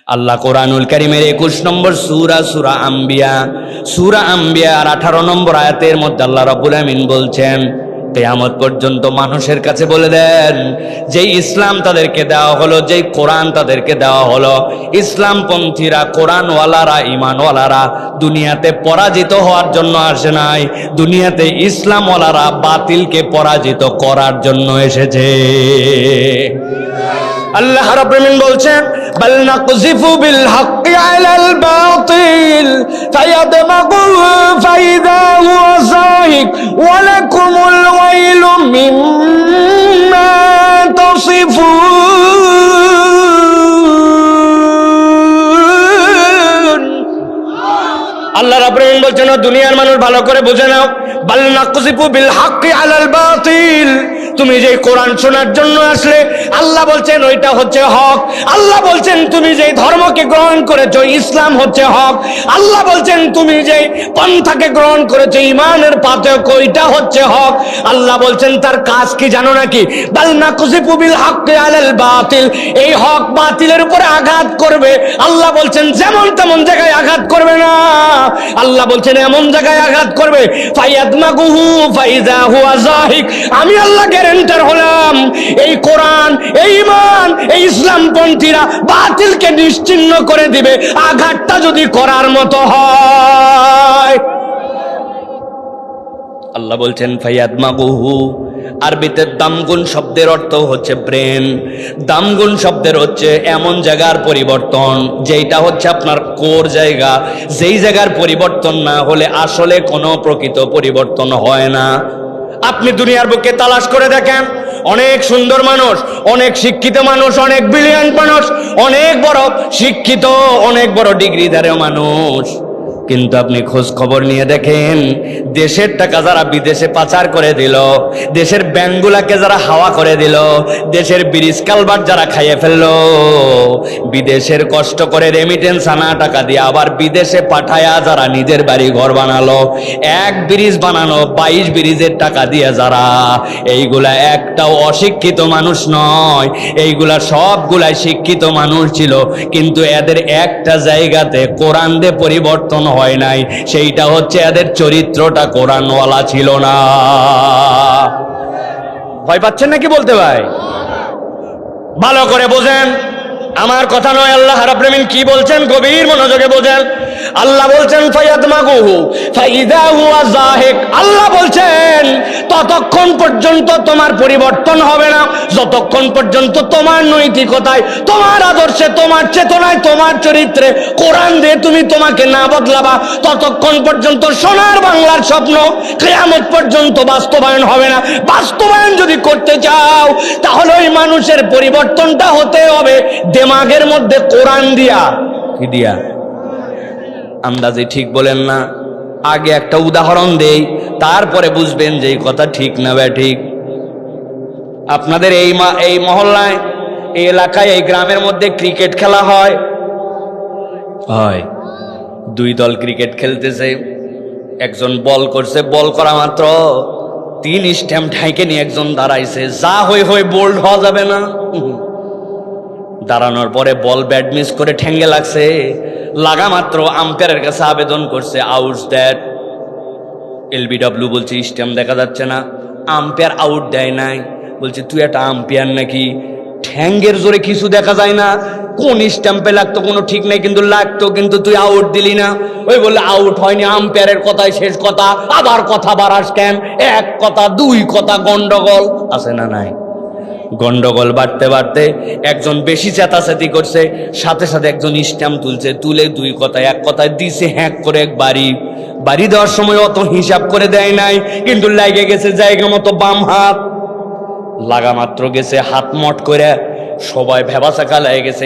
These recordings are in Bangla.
আল্লাহ কোরআনুল কারীমের 21 নম্বর সূরা আম্বিয়ার 18 নম্বর আয়াতের মধ্যে আল্লাহ রাব্বুল আমিন বলছেন, কিয়ামত পর্যন্ত মানুষের কাছে বলে দেন, যেই ইসলাম তাদেরকে দেওয়া হলো, যেই কোরআন তাদেরকে দেওয়া হলো, ইসলামপন্থীরা, কোরআনওয়ালারা, ঈমানওয়ালারা দুনিয়াতে পরাজিত হওয়ার জন্য আসে নাই, দুনিয়াতে ইসলামওয়ালারা বাতিলকে পরাজিত করার জন্য এসেছে। আল্লাহ রাব্বুল আমিন বলছেন, বাল নাকযিফু বিল হাক্কি আলাল বাতিল ফায়াদমাগুহু ফাইদা হুয়া যাহিক ওয়া লাকুমুল ওয়াইলু মিম্মা তাসিফুন। আল্লাহ রাব্বুল আমিন বলছেন, দুনিয়ার মানুষ ভালো করে বুঝে নাও, বাল নাকযিফু বিল হাক্কি আলাল বাতিল, তুমি যে কোরআন শোনার জন্য আসলে, আল্লাহ বলছেন ওইটা হচ্ছে হক। আল্লাহ বলছেন তুমি যে ধর্মকে গ্রহণ করেছো, ইসলাম হচ্ছে হক। আল্লাহ বলছেন তুমি যে পন্থাকে গ্রহণ করেছো, ঈমানের পাথেয়, ওইটা হচ্ছে হক। আল্লাহ বলছেন তার কাজ কি জানো নাকি? বাল নাকযিফু বিল হাক্কি আলাল বাতিল, এই হক বাতিলের উপরে আঘাত করবে। আল্লাহ বলছেন যেমন তেমন জায়গায় আঘাত করবে না, আল্লাহ বলছেন এমন জায়গায় আঘাত করবে, ফায়াদমাগুহু ফাইযা হুয়া যাহিক। আমি আল্লাহ গ্যারান্টার হলাম, এই কোরআন, এই ঈমান, এই ইসলামপন্থীরা বাতিলকে নিশ্চিহ্ন করে দিবে, আঘাতটা যদি করার মতো হয়। আল্লাহ বলছেন ফায়াদমাগুহু, আরবিতে দামগুন শব্দের অর্থ হচ্ছে ব্রেন। দামগুন শব্দের হচ্ছে এমন জায়গার পরিবর্তন যেটা হচ্ছে আপনার কোর জায়গা, যেই জায়গার পরিবর্তন না হলে আসলে কোনো প্রকৃত পরিবর্তন হয় না। আপনি দুনিয়ার বুকে তালাশ করে দেখেন, অনেক সুন্দর মানুষ, অনেক শিক্ষিত মানুষ, অনেক ব্রিলিয়ান্ট মানুষ, অনেক বড় শিক্ষিত, অনেক বড় ডিগ্রিধারী মানুষ, কিন্তু আপনি খোঁজ খবর নিয়ে দেখেন, দেশের টাকা যারা বিদেশে পাচার করে দিল, দেশের ব্যাংকগুলাকে যারা হাওয়া করে দিল, দেশের ব্রিজ কালভার্ট যারা খাইয়ে ফেললো, বিদেশের কষ্ট করে রেমিটেন্স আনা টাকা দিয়ে আবার বিদেশে পাঠায়া যারা নিজের বাড়ি ঘর বানালো, এক ব্রিজ বানানো 22 ব্রিজের টাকা দিয়ে যারা, এইগুলা একটাও অশিক্ষিত মানুষ নয়, এইগুলা সবগুলাই শিক্ষিত মানুষ ছিল, কিন্তু এদের একটা জায়গাতে কোরআন দিয়ে পরিবর্তন হয় নাই, সেইটা হচ্ছে এদের চরিত্রটা কোরআনওয়ালা ছিল না। ভয় পাচ্ছেন নাকি বলতে ভাই? ভালো করে বোঝেন, আমার কথা নয়, আল্লাহ রাব্বুল আমিন কি বলছেন গভীর মনোযোগে বোঝেন। আল্লাহ বলছেন ফায়াদমাগুহু ফাইদা হুয়া যাহিক, আল্লাহ বলছেন ততক্ষণ পর্যন্ত তোমার পরিবর্তন হবে না, যতক্ষণ পর্যন্ত তোমার নৈতিকতায়, তোমার আদর্শে, তোমার চেতনায়, তোমার চরিত্রে কোরআন দিয়ে তুমি তোমাকে না বদলাবা, ততক্ষণ পর্যন্ত সোনার বাংলার স্বপ্ন কিয়ামত পর্যন্ত বাস্তবায়ন হবে না। বাস্তবায়ন যদি করতে চাও তাহলে ওই মানুষের পরিবর্তনটা হতে হবে দেমাগের মধ্যে কোরআন দিয়া। কি দিয়া? আন্দাজে ঠিক বলেন না, আগে একটা উদাহরণ দেই, তারপরে বুঝবেন যে এই কথা ঠিক না ঠিক। আপনাদের এই মহল্লায়, এই এলাকায়, এই গ্রামের মধ্যে ক্রিকেট খেলা হয়, দুই দল ক্রিকেট খেলতেছে, একজন বল করছে, বল করা মাত্র 3 স্ট্যাম্প ঢাইকে নিয়ে একজন দাঁড়াইছে, যা হয়ে বোল্ড হওয়া যাবে না। দাঁড়ানোর পরে বল ব্যাট মিস করে ঠেঙ্গে লাগছে, লাগা মাত্র আম্পায়ারের কাছে আবেদন করছে, আউট দ্যাট। এলবিডব্লিউ বলছে স্ট্যাম্প দেখা যাচ্ছে না, আম্পায়ার আউট দেয় নাই, বলছে তুই একটা আম্পায়ার নাকি, ঠ্যাঙ্গের জোরে কিছু দেখা যায় না, কোন স্ট্যাম্পে লাগতো কোনো ঠিক নাই, কিন্তু লাগতো, কিন্তু তুই আউট দিলি না। ওই বললে আউট হয়নি, আম্পায়ারের কথাই শেষ কথা, আবার কথা বাড়াস কেন, এক কথা 2 কথা, গন্ডগোল আছে না নাই? গন্ডগোল বাড়তে বাড়তে একজন বেশি চেতাচেতি করছে, সাথে সাথে একজন স্ট্যাম্প তুলছে, তুলে 2 কথা 1 কথায় দিছে হ্যাক করে এক বাড়ি দেওয়ার সময় অত হিসাব করে দেয় নাই, কিন্তু লাগে গেছে জায়গা মতো বাম হাত, লাগা মাত্র গেছে হাত মট করে, সবাই ভেবাচাকা লেগে গেছে,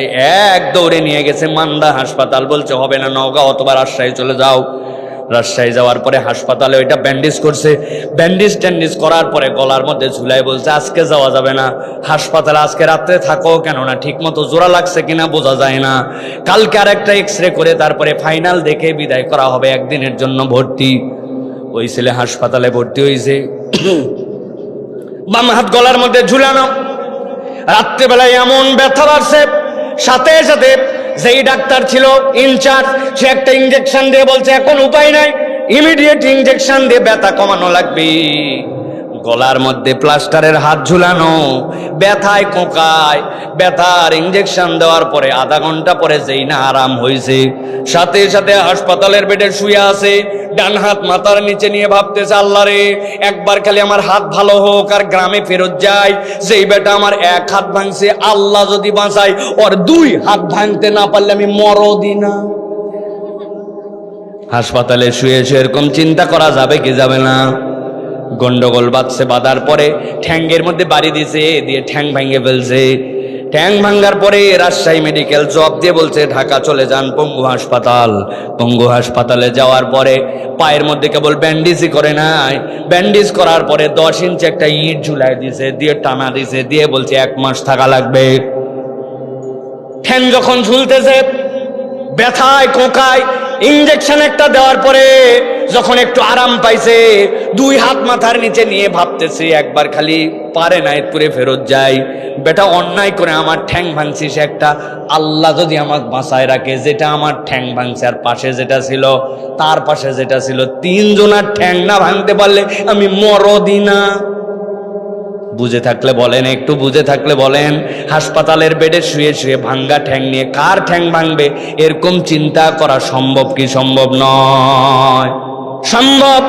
এক দৌড়ে নিয়ে গেছে মান্দা হাসপাতাল। বলছে হবে না, নওগাঁ অথবা রাজশাহী চলে যাও। রাজশাহী যাওয়ার পরে হাসপাতালে ওইটা ব্যান্ডেজ করছে, ব্যান্ডেজ করার পরে গলার মধ্যে ঝুলাই বলছে আজকে যাওয়া যাবে না হাসপাতালে, আজকে রাত্রে থাকো, কেননা ঠিক মতো জোড়া লাগছে কিনা বোঝা যায় না, কালকে আর একটা এক্সরে করে তারপরে ফাইনাল দেখে বিদায় করা হবে, 1 দিনের জন্য ভর্তি। ওই ছেলে হাসপাতালে ভর্তি হয়েছে, বাম হাত গলার মধ্যে ঝুলানো, রাত্রেবেলায় এমন ব্যথা বাড়ছে, সাথে সাথে যেই ডাক্তার ছিল ইনচার্জ, সে একটা ইনজেকশন দিয়ে বলছে এখন উপায় নাই, ইমিডিয়েট ইনজেকশন দিয়ে ব্যথা কমানো লাগবে। গলার মধ্যে প্লাস্টারের হাত ঝুলানো, ব্যথায় কোঁকায়, ব্যথার ইনজেকশন দেওয়ার পরে আধা ঘন্টা পরে যেই না আরাম হয়েছে, সাথে সাথে হাসপাতালের বেডে শুয়ে আছে, ডান হাত মাথার নিচে নিয়ে ভাবতেছে আল্লাহ রে একবার খালি আমার হাত ভালো হোক আর গ্রামে ফেরত যাই। যেই বেটা আমার এক হাত ভাঙছে, আল্লাহ যদি বাঁচায় ওর দুই হাত ভাঙতে না পারলে আমি মরদি না। হাসপাতালে শুয়ে শুয়ে এরকম চিন্তা করা যাবে কি যাবে না? গন্ডগোল বাঁধছে, বাঁধার পরে ঠ্যাঙ্গের মধ্যে বাড়ি দিছে, দিয়ে ঠ্যাং ভেঙে ফেলছে। ঠ্যাং ভাঙ্গার পরে রাজশাহী মেডিকেল জব দিয়ে বলছে ঢাকা চলে যান পঙ্গু হাসপাতাল। পঙ্গু হাসপাতালে যাওয়ার পরে পায়ের মধ্যে কেবল ব্যান্ডেজই করে নাই, ব্যান্ডেজ করার পরে 10 ইঞ্চি একটা ইট ঝুলাই দিছে, দিয়ে টানা দিছে, দিয়ে বলছে 1 মাস থাকা লাগবে। ঠ্যাং যখন ঝুলতেছে, ব্যথায় কোঁকায়, ইনজেকশন একটা দেওয়ার পরে যখন একটু আরাম পাইছে, 2 হাত মাথার নিচে নিয়ে ভাবতেছে একবার খালি পারে না করে ফেরত যাই। বেটা অন্যায় করে আমার ঠ্যাং ভাঙছিস একটা, আল্লাহ যদি আমাকে বাঁচায় রাখে, যেটা আমার ঠ্যাং ভাঙছে আর পাশে যেটা ছিল তার পাশে যেটা ছিল, 3 জনের ঠ্যাং না ভাঙতে পারলে আমি মরদি না। বুঝে থাকলে বলেন, একটু বুঝে থাকলে বলেন, হাসপাতালের বেডে শুয়ে শুয়ে ভাঙ্গা ঠ্যাং নিয়ে কার ঠ্যাং ভাঙবে এরকম চিন্তা করা সম্ভব কি সম্ভব নয়? সম্ভব।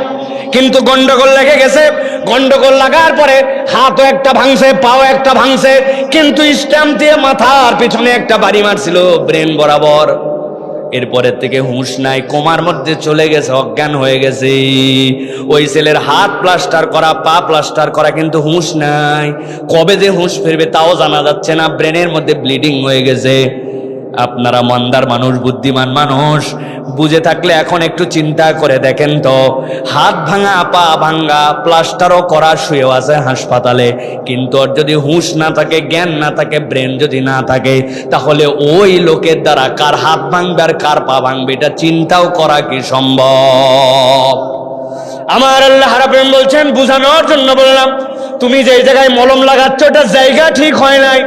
কিন্তু গন্ডগোল লেগে গেছে। গন্ডগোল লাগার পরে হাতও একটা ভাঙছে, পাও একটা ভাঙছে, কিন্তু স্ট্যাম্প দিয়ে মাথার পিছনে একটা বাড়ি মারছিল ব্রেন বরাবর। এরপরের থেকে হুঁশ নাই, কোমার মধ্যে চলে গেছে, অজ্ঞান হয়ে গেছে। ওই ছেলের হাত প্লাস্টার করা, পা প্লাস্টার করা, কিন্তু হুঁশ নাই। কবে যে হুঁশ ফিরবে তাও জানা যাচ্ছে না, ব্রেনের মধ্যে ব্লিডিং হয়ে গেছে। আপনারা মন্দার মানুষ, বুদ্ধিমান মানুষ, বুঝে থাকলে এখন একটু চিন্তা করে দেখেন তো, হাত ভাঙা, পা ভাঙা, প্লাস্টারও করা, শুয়েও আছে হাসপাতালে, কিন্তু ওর যদি হুঁশ না থাকে, জ্ঞান না থাকে, ব্রেন যদি না থাকে, তাহলে ওই লোকের দ্বারা কার হাত ভাঙবে আর কার পা ভাঙবে এটা চিন্তাও করা কি সম্ভব? আমার আল্লাহ রাব্বুল বলছেন, বুঝানোর জন্য বললাম, তুমি যে জায়গায় মলম লাগাচ্ছ ওটা জায়গা ঠিক হয় নাই।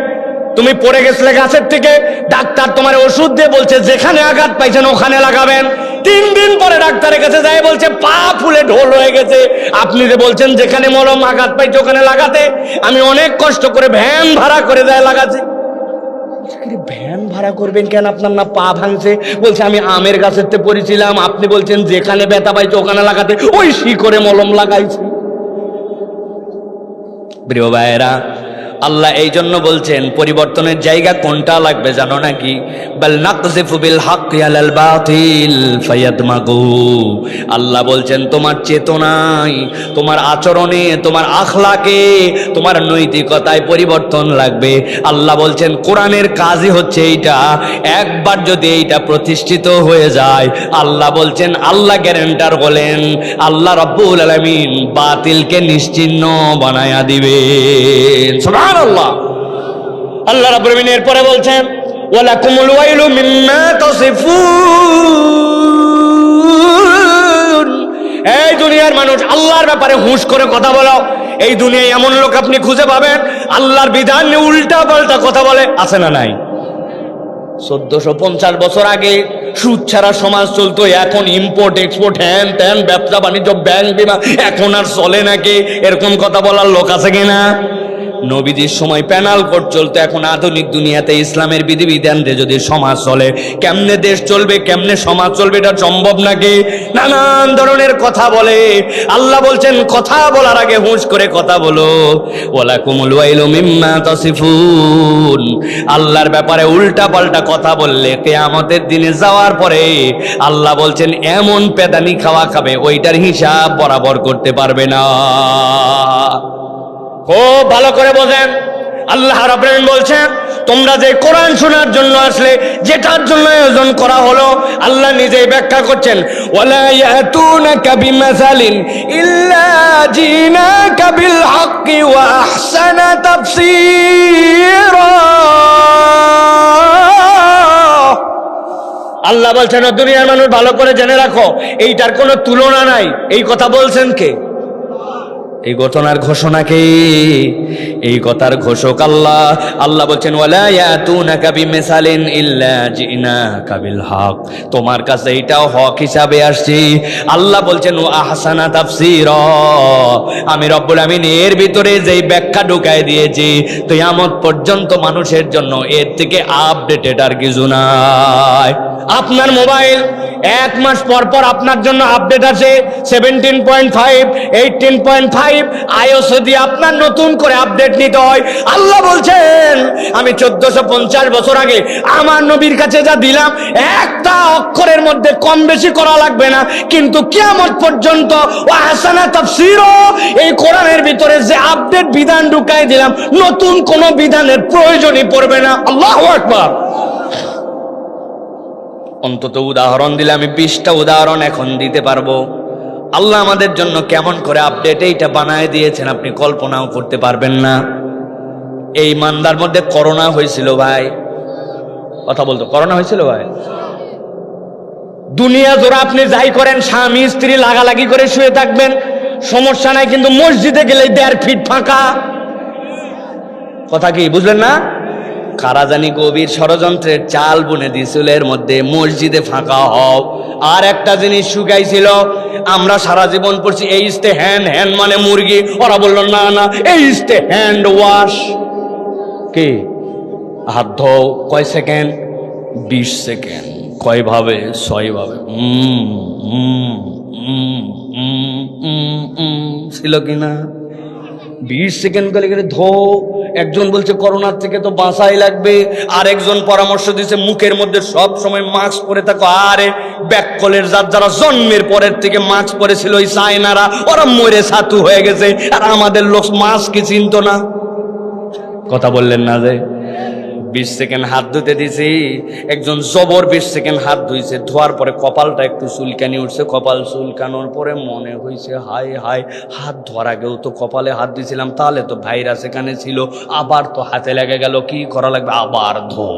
তুমি পড়ে গেছিলে গাছের থেকে, ডাক্তার তোমার ওষুধ দিয়ে বলছে যেখানে আঘাত পাইছেন ওখানে লাগাবেন। 3 দিন পরে ডাক্তারের কাছে যাই বলছে পা ফুলে ঢোল হয়ে গেছে। আপনি যে বলছেন যেখানে মলম আঘাত পাইছে ওখানে লাগাতে, আমি অনেক কষ্ট করে ভ্যান ভাড়া করে যায় লাগাচ্ছি। ভ্যান ভাড়া করবেন কেন? আপনার না পা ভাঙছে? বলছে আমি আমের গাছের তে পড়েছিলাম, আপনি বলছেন যেখানে ব্যথা পাইছে ওখানে লাগাতে, ওই শিকড়ে মলম লাগাইছি। প্রিয় ভাইয়েরা, আল্লাহ এই জন্য বলছেন পরিবর্তনের জায়গা কোনটা লাগবে জানো নাকি? বাল নাকযিফু বিল হাক্কি আলাল বাতিল ফায়াদমাগু। আল্লাহ বলছেন তোমার চেতনায়, তোমার আচরণে, তোমার আখলাকে, তোমার নৈতিকতায় পরিবর্তন লাগবে। আল্লাহ বলছেন কোরআনের কাজই হচ্ছে এইটা। একবার যদি এইটা প্রতিষ্ঠিত হয়ে যায়, আল্লাহ বলছেন, আল্লাহ গ্যারান্টার বলেন, আল্লাহ রাব্বুল আলামিন বাতিলকে নিশ্চিহ্ন বানায়া দিবেন। সুবহানাল্লাহ। আল্লাহ রাব্বুল আলামিন এরপরে বলছেন, ওয়ালাকুমুল ওয়াইলু মিম্মা তাসিফুন। এই দুনিয়ার মানুষ, আল্লাহর ব্যাপারে হুঁশ করে কথা বলো। এই দুনিয়ায় এমন লোক আপনি খুঁজে পাবেন আল্লাহর বিধান নিয়ে উল্টা পাল্টা কথা বলে, আছে না নাই? 1450 বছর আগে সুদ ছাড়া সমাজ চলতো, এখন ইম্পোর্ট এক্সপোর্ট, হ্যান ত্যান, ব্যবসা বাণিজ্য, ব্যাংক বিমা, এখন আর চলে নাকি? এরকম কথা বলার লোক আছে কিনা? নবীজির সময় প্যানাল কোড চলতো, এখন আধুনিক দুনিয়াতে ইসলামের বিধিবিধানে যদি সমাজ চলে, কেমনে দেশ চলবে, কেমনে সমাজ চলবে, এটা সম্ভব নাকি? নানান ধরনের কথা বলে। আল্লাহ বলছেন কথা বলার আগে হুঁশ করে কথা বলো। ওয়ালাকুমুল ওয়াইলু মিম্মা তাসিফুন। আল্লাহর ব্যাপারে উল্টা পাল্টা কথা বললে কিয়ামতের দিনে যাওয়ার পরে আল্লাহ বলছেন এমন পেদানি খাওয়া খাবে, ওইটার হিসাব বরাবর করতে পারবে না। খুব ভালো করে বোঝেন, আল্লাহ রাব্বুল আলামিন বলছেন তোমরা যে কোরআন শোনার জন্য আসলে, যেটার জন্য আয়োজন করা হলো, আল্লাহ নিজেই ব্যাখ্যা করছেন, ওয়ালা ইয়াতুনাকা বিমাসালিন ইল্লা জিনাকা বিল হাক্কি ওয়া আহসানা তাফসীরা। আল্লাহ বলছেন দুনিয়ার মানুষ ভালো করে জেনে রাখো, এইটার কোনো তুলনা নাই। এই কথা বলছেন কে? এই ঘটনার ঘোষণা কে? এই কথার ঘোষক আল্লাহ। আল্লাহ বলছেন ওয়ালা ইয়াতুনাকা বিমিসালিন ইল্লা জিনাকা বিল হক, তোমার কাছে এটাও হক হিসাবে আসছি। আল্লাহ বলছেন ওয়া আহসানা তাফসীরা, আমি রব্বুল আমিন এর ভিতরে যেই ব্যাখ্যা ঢুকায় দিয়েছি কিয়ামত পর্যন্ত মানুষের জন্য এর থেকে আপডেটেড আর কিছু নাই। আপনার মোবাইল 1 মাস পর পর আপনার জন্য আপডেট আছে 17.5, 18.5 iOS যদি আপনার নতুন করে আপডেট নিতে হয়। আল্লাহ বলছেন আমি 1450 বছর আগে আমার নবীর কাছে যা দিলাম একটা অক্ষরের মধ্যে কম বেশি করা লাগবে না, কিন্তু কিয়ামত পর্যন্ত ওয়া হাসানা তাফসীরা, এই কোরআনের ভিতরে যে আপডেট বিধান ঢুকাই দিলাম নতুন কোনো বিধানের প্রয়োজনই পড়বে না। আল্লাহু আকবার। অন্তত উদাহরণ দিলে আমি 20টা উদাহরণ এখন দিতে পারবো। আল্লাহ আমাদের জন্য কেমন করে আপডেট এইটা বানায় দিয়েছেন আপনি কল্পনাও করতে পারবেন না। এই মান্দার মধ্যে করোনা হয়েছিল ভাই, কথা বলতো, করোনা হয়েছিল ভাই। দুনিয়া জোড়া আপনি যাই করেন স্বামী স্ত্রী লাগালাগি করে শুয়ে থাকবেন, সমস্যা নাই, কিন্তু মসজিদে গেলে 1.5 ফিট ফাঁকা। কথা কি বুঝলেন না? কারা জানি গভীর ষড়যন্ত্রের চাল বুনে দিয়েছিল এর মধ্যে মসজিদে ফাঁকা হও। আর একটা জিনিস শুকাইছিল, আমরা সারা জীবন পড়ছি এই ইস্তে হ্যান্ড, হ্যান্ড মানে মুরগি, ওরা বললো না না এই ইস্তে হ্যান্ড ওয়াশ। কি হাত ধোও কয় সেকেন্ড? 20 সেকেন্ড। কয় ভাবে? 6 ভাবে। ছিল কিনা? 20 সেকেন্ড করে ধো। একজন বলছে করোনার থেকে তো বাঁচাই লাগবে, আর একজন পরামর্শ দিয়েছে মুখের মধ্যে সব সময় মাস্ক পরে থাকো। আরে ব্যাককলের যারা জন্মের পরের থেকে মাস্ক পরেছিল ওই চায়নারা, ওরা মরে ছাতু হয়ে গেছে, আর আমাদের লোক মাস্কই চিনত না। কথা বললেন না যে 20 সেকেন্ড হাত ধুতে দিছি, একজন জবর 20 সেকেন্ড হাত ধুইছে, ধোয়ার পরে কপালটা একটু চুলকানি উঠছে, কপাল চুলকানোর পরে মনে হয়েছে হায় হায় হাত ধোয়ার আগেও তো কপালে হাত দিয়েছিলাম, তাহলে তো ভাইরাস এখানে ছিল, আবার তো হাতে লেগে গেল, কি করা লাগবে? আবার ধো।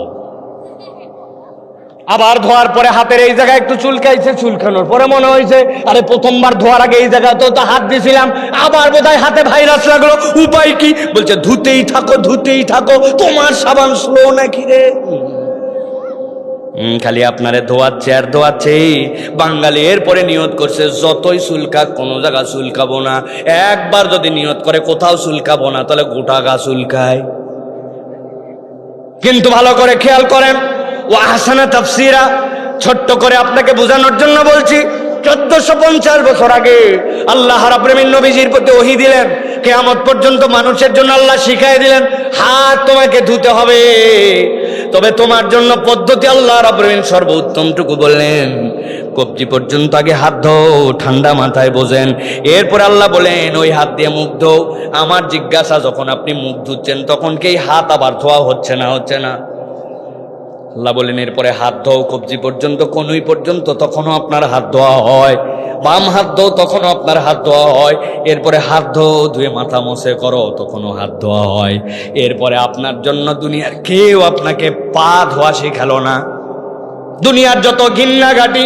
আবার ধোয়ার পরে হাতের এই জায়গায় একটু চুলকাইছে, চুলকানোর পরে মনে হয়েছে আরে প্রথমবার ধোয়ার আগে এই জায়গায় তো হাত দিয়েছিলাম, আবার বোধহয় হাতে ভাইরাস লাগলো, উপায় কি? বলছে ধুতেই থাকো ধুতেই থাকো, তোমার সাবান স্লো নাকি রে? খালি আপনারে ধোয়াচ্ছে আর ধোয়াচ্ছে। বাঙালি এরপরে নিয়ত করছে যতই চুলকা কোনো জায়গা চুলকাবো না। একবার যদি নিয়ত করে কোথাও চুলকাবো না তাহলে গোটা গা চুলকায়। কিন্তু ভালো করে খেয়াল করেন, ও আহসানা তাফসীরা, ছোট্ট করে আপনাকে বোঝানোর জন্য বলছি। 1450 বছর আগে আল্লাহ রাব্বুল আমিন নবীজির প্রতি ওহী দিলেন, কিয়ামত পর্যন্ত মানুষের জন্য আল্লাহ শিখাই দিলেন হাত তোমাকে ধুতে হবে। তবে তোমার জন্য পদ্ধতি আল্লাহ রাব্বুল আমিন সর্বোত্তমটুকু বললেন, কবজি পর্যন্ত আগে হাত ধোও, ঠান্ডা মাথায় বোঝেন। এরপর আল্লাহ বলেন ওই হাত দিয়ে মুখ ধোও। আমার জিজ্ঞাসা, যখন আপনি মুখ ধুচ্ছেন তখন কি হাত আবার ধোয়া হচ্ছে না? হচ্ছে না? আল্লাহ বলেন এরপরে হাত ধোও কবজি পর্যন্ত, কনুই পর্যন্ত, তখনও আপনার হাত ধোয়া হয়। বাম হাত ধোও তখনও আপনার হাত ধোয়া হয়। এরপরে হাত ধোও ধুয়ে মাথা মোছে করো, তখনও হাত ধোয়া হয়। এরপরে আপনার জন্য দুনিয়ার কেউ আপনাকে পা ধোয়া শেখালো না। দুনিয়ার যত ঘিন্না ঘাটি,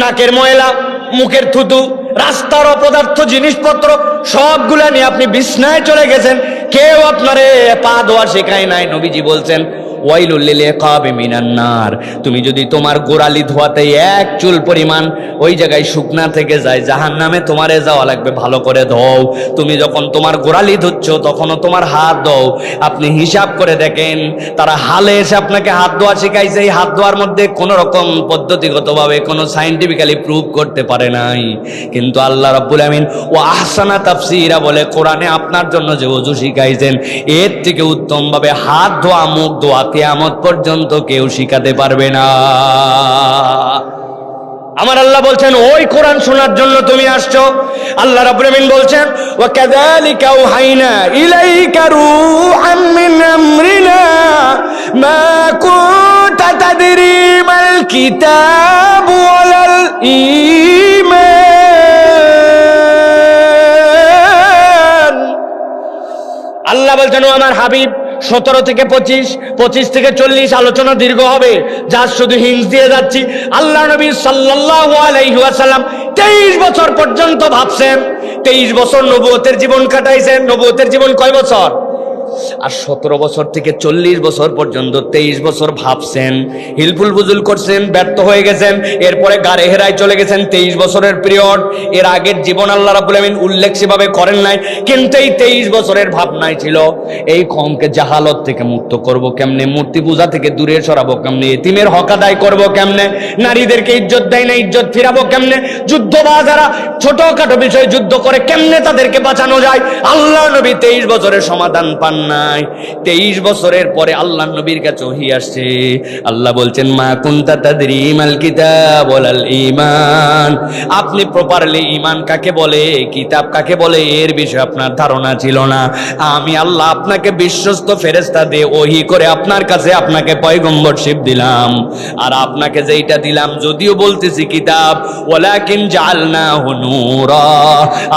নাকের ময়লা, মুখের থুতু, রাস্তার অপদার্থ জিনিসপত্র সবগুলা নিয়ে আপনি বিছনায় চলে গেছেন, কেউ আপনারে পা ধোয়া শেখায় নাই। নবীজি বলছেন ওয়াইলুল লিল ইকাবি মিনান নার, তুমি যদি তোমার গোড়ালি ধোয়াতে এক চুল পরিমাণ ওই জায়গায় শুকনা থেকে যায়, জাহান্নামে তোমারে যাওয়া লাগবে। ভালো করে ধোও। তুমি যখন তোমার গোড়ালি ধুচ্ছ তখনও তোমার হাত ধোও। আপনি হিসাব করে দেখেন, তারা হালে এসে আপনাকে হাত ধোয়া শিখাইছে, এই হাত ধোয়ার মধ্যে কোনো রকম পদ্ধতিগতভাবে কোনো সায়েন্টিফিক্যালি প্রুভ করতে পারে নাই। কিন্তু আল্লাহ রাব্বুল আমিন ও আহসানা তাফসীরা বলে কোরআনে আপনার জন্য যে ওযু শিখাইছেন, এর থেকে উত্তমভাবে হাত ধোয়া, মুখ ধোয়া কিয়ামত পর্যন্ত কেউ শিখাতে পারবে না। আমার আল্লাহ বলছেন ওই কোরআন শোনার জন্য তুমি আসছো। আল্লাহ রাব্বুল আমিন বলছেন ওয়া কাযালিকা আওহাইনা ইলাইকা রূহাম মিন আমরিনা মা কুনতা তাদরি মাল কিতাবু ওয়ালাল ঈমান। আল্লাহ বলছেন ও আমার হাবিব 17 থেকে 25, 25 থেকে 40 আলোচনা দীর্ঘ হবে, যা শুধু হিংস দিয়ে যাচ্ছি। আল্লাহ নবী সাল্লাল্লাহু আলাইহি ওয়াসাল্লাম 23 বছর পর্যন্ত ভাবছেন, 23 বছর নবুয়তের জীবন কাটাইছেন। নবুয়তের জীবন কয় বছর? আর 17 বছর থেকে 40 বছর পর্যন্ত 23 বছর ভাবছেন, হিলফুল বুজুল করছেন, ব্যর্থ হয়ে গেছেন, এরপরে গাড়ে হেরায় চলে গেছেন। 23 বছরের পিরিয়ড, এর আগের জীবন আল্লাহ রাব্বুল আমিন উল্লেখ সেভাবে করেন নাই, কিন্তু এই 23 বছরের ভাবনাই ছিল এই কওমকে জাহালত থেকে মুক্ত করব কেমনে, মূর্তি পূজা থেকে দূরে সরাবো কেমনে, এতিমের হক আদায় করবো কেমনে, নারীদেরকে ইজ্জত দেয় না ইজ্জত ফিরাবো কেমনে, যুদ্ধবাজারা ছোটখাটো বিষয়ে যুদ্ধ করে কেমনে তাদেরকে বাঁচানো যায়। আল্লাহ নবী 23 বছরের সমাধান পান নাই। 23 বছরের পরে আল্লাহ নবীর কাছে ওহী আসছে। আল্লাহ বলছেন, মা কুনতা তাদরি মাল কিতাব ওয়াল ঈমান, আপনি প্রপারলি ঈমান কাকে বলে, কিতাব কাকে বলে এর বিষয়ে আপনার ধারণা ছিল না। আমি আল্লাহ আপনাকে বিশ্বস্ত ফেরেশতা দিয়ে ওহী করে আপনার কাছে আপনাকে পয়গম্বরশিপ দিলাম। আর আপনাকে যেইটা দিলাম, যদিও বলতেছি কিতাব, ওয়ালাকিন জাআলনাহু নূরা,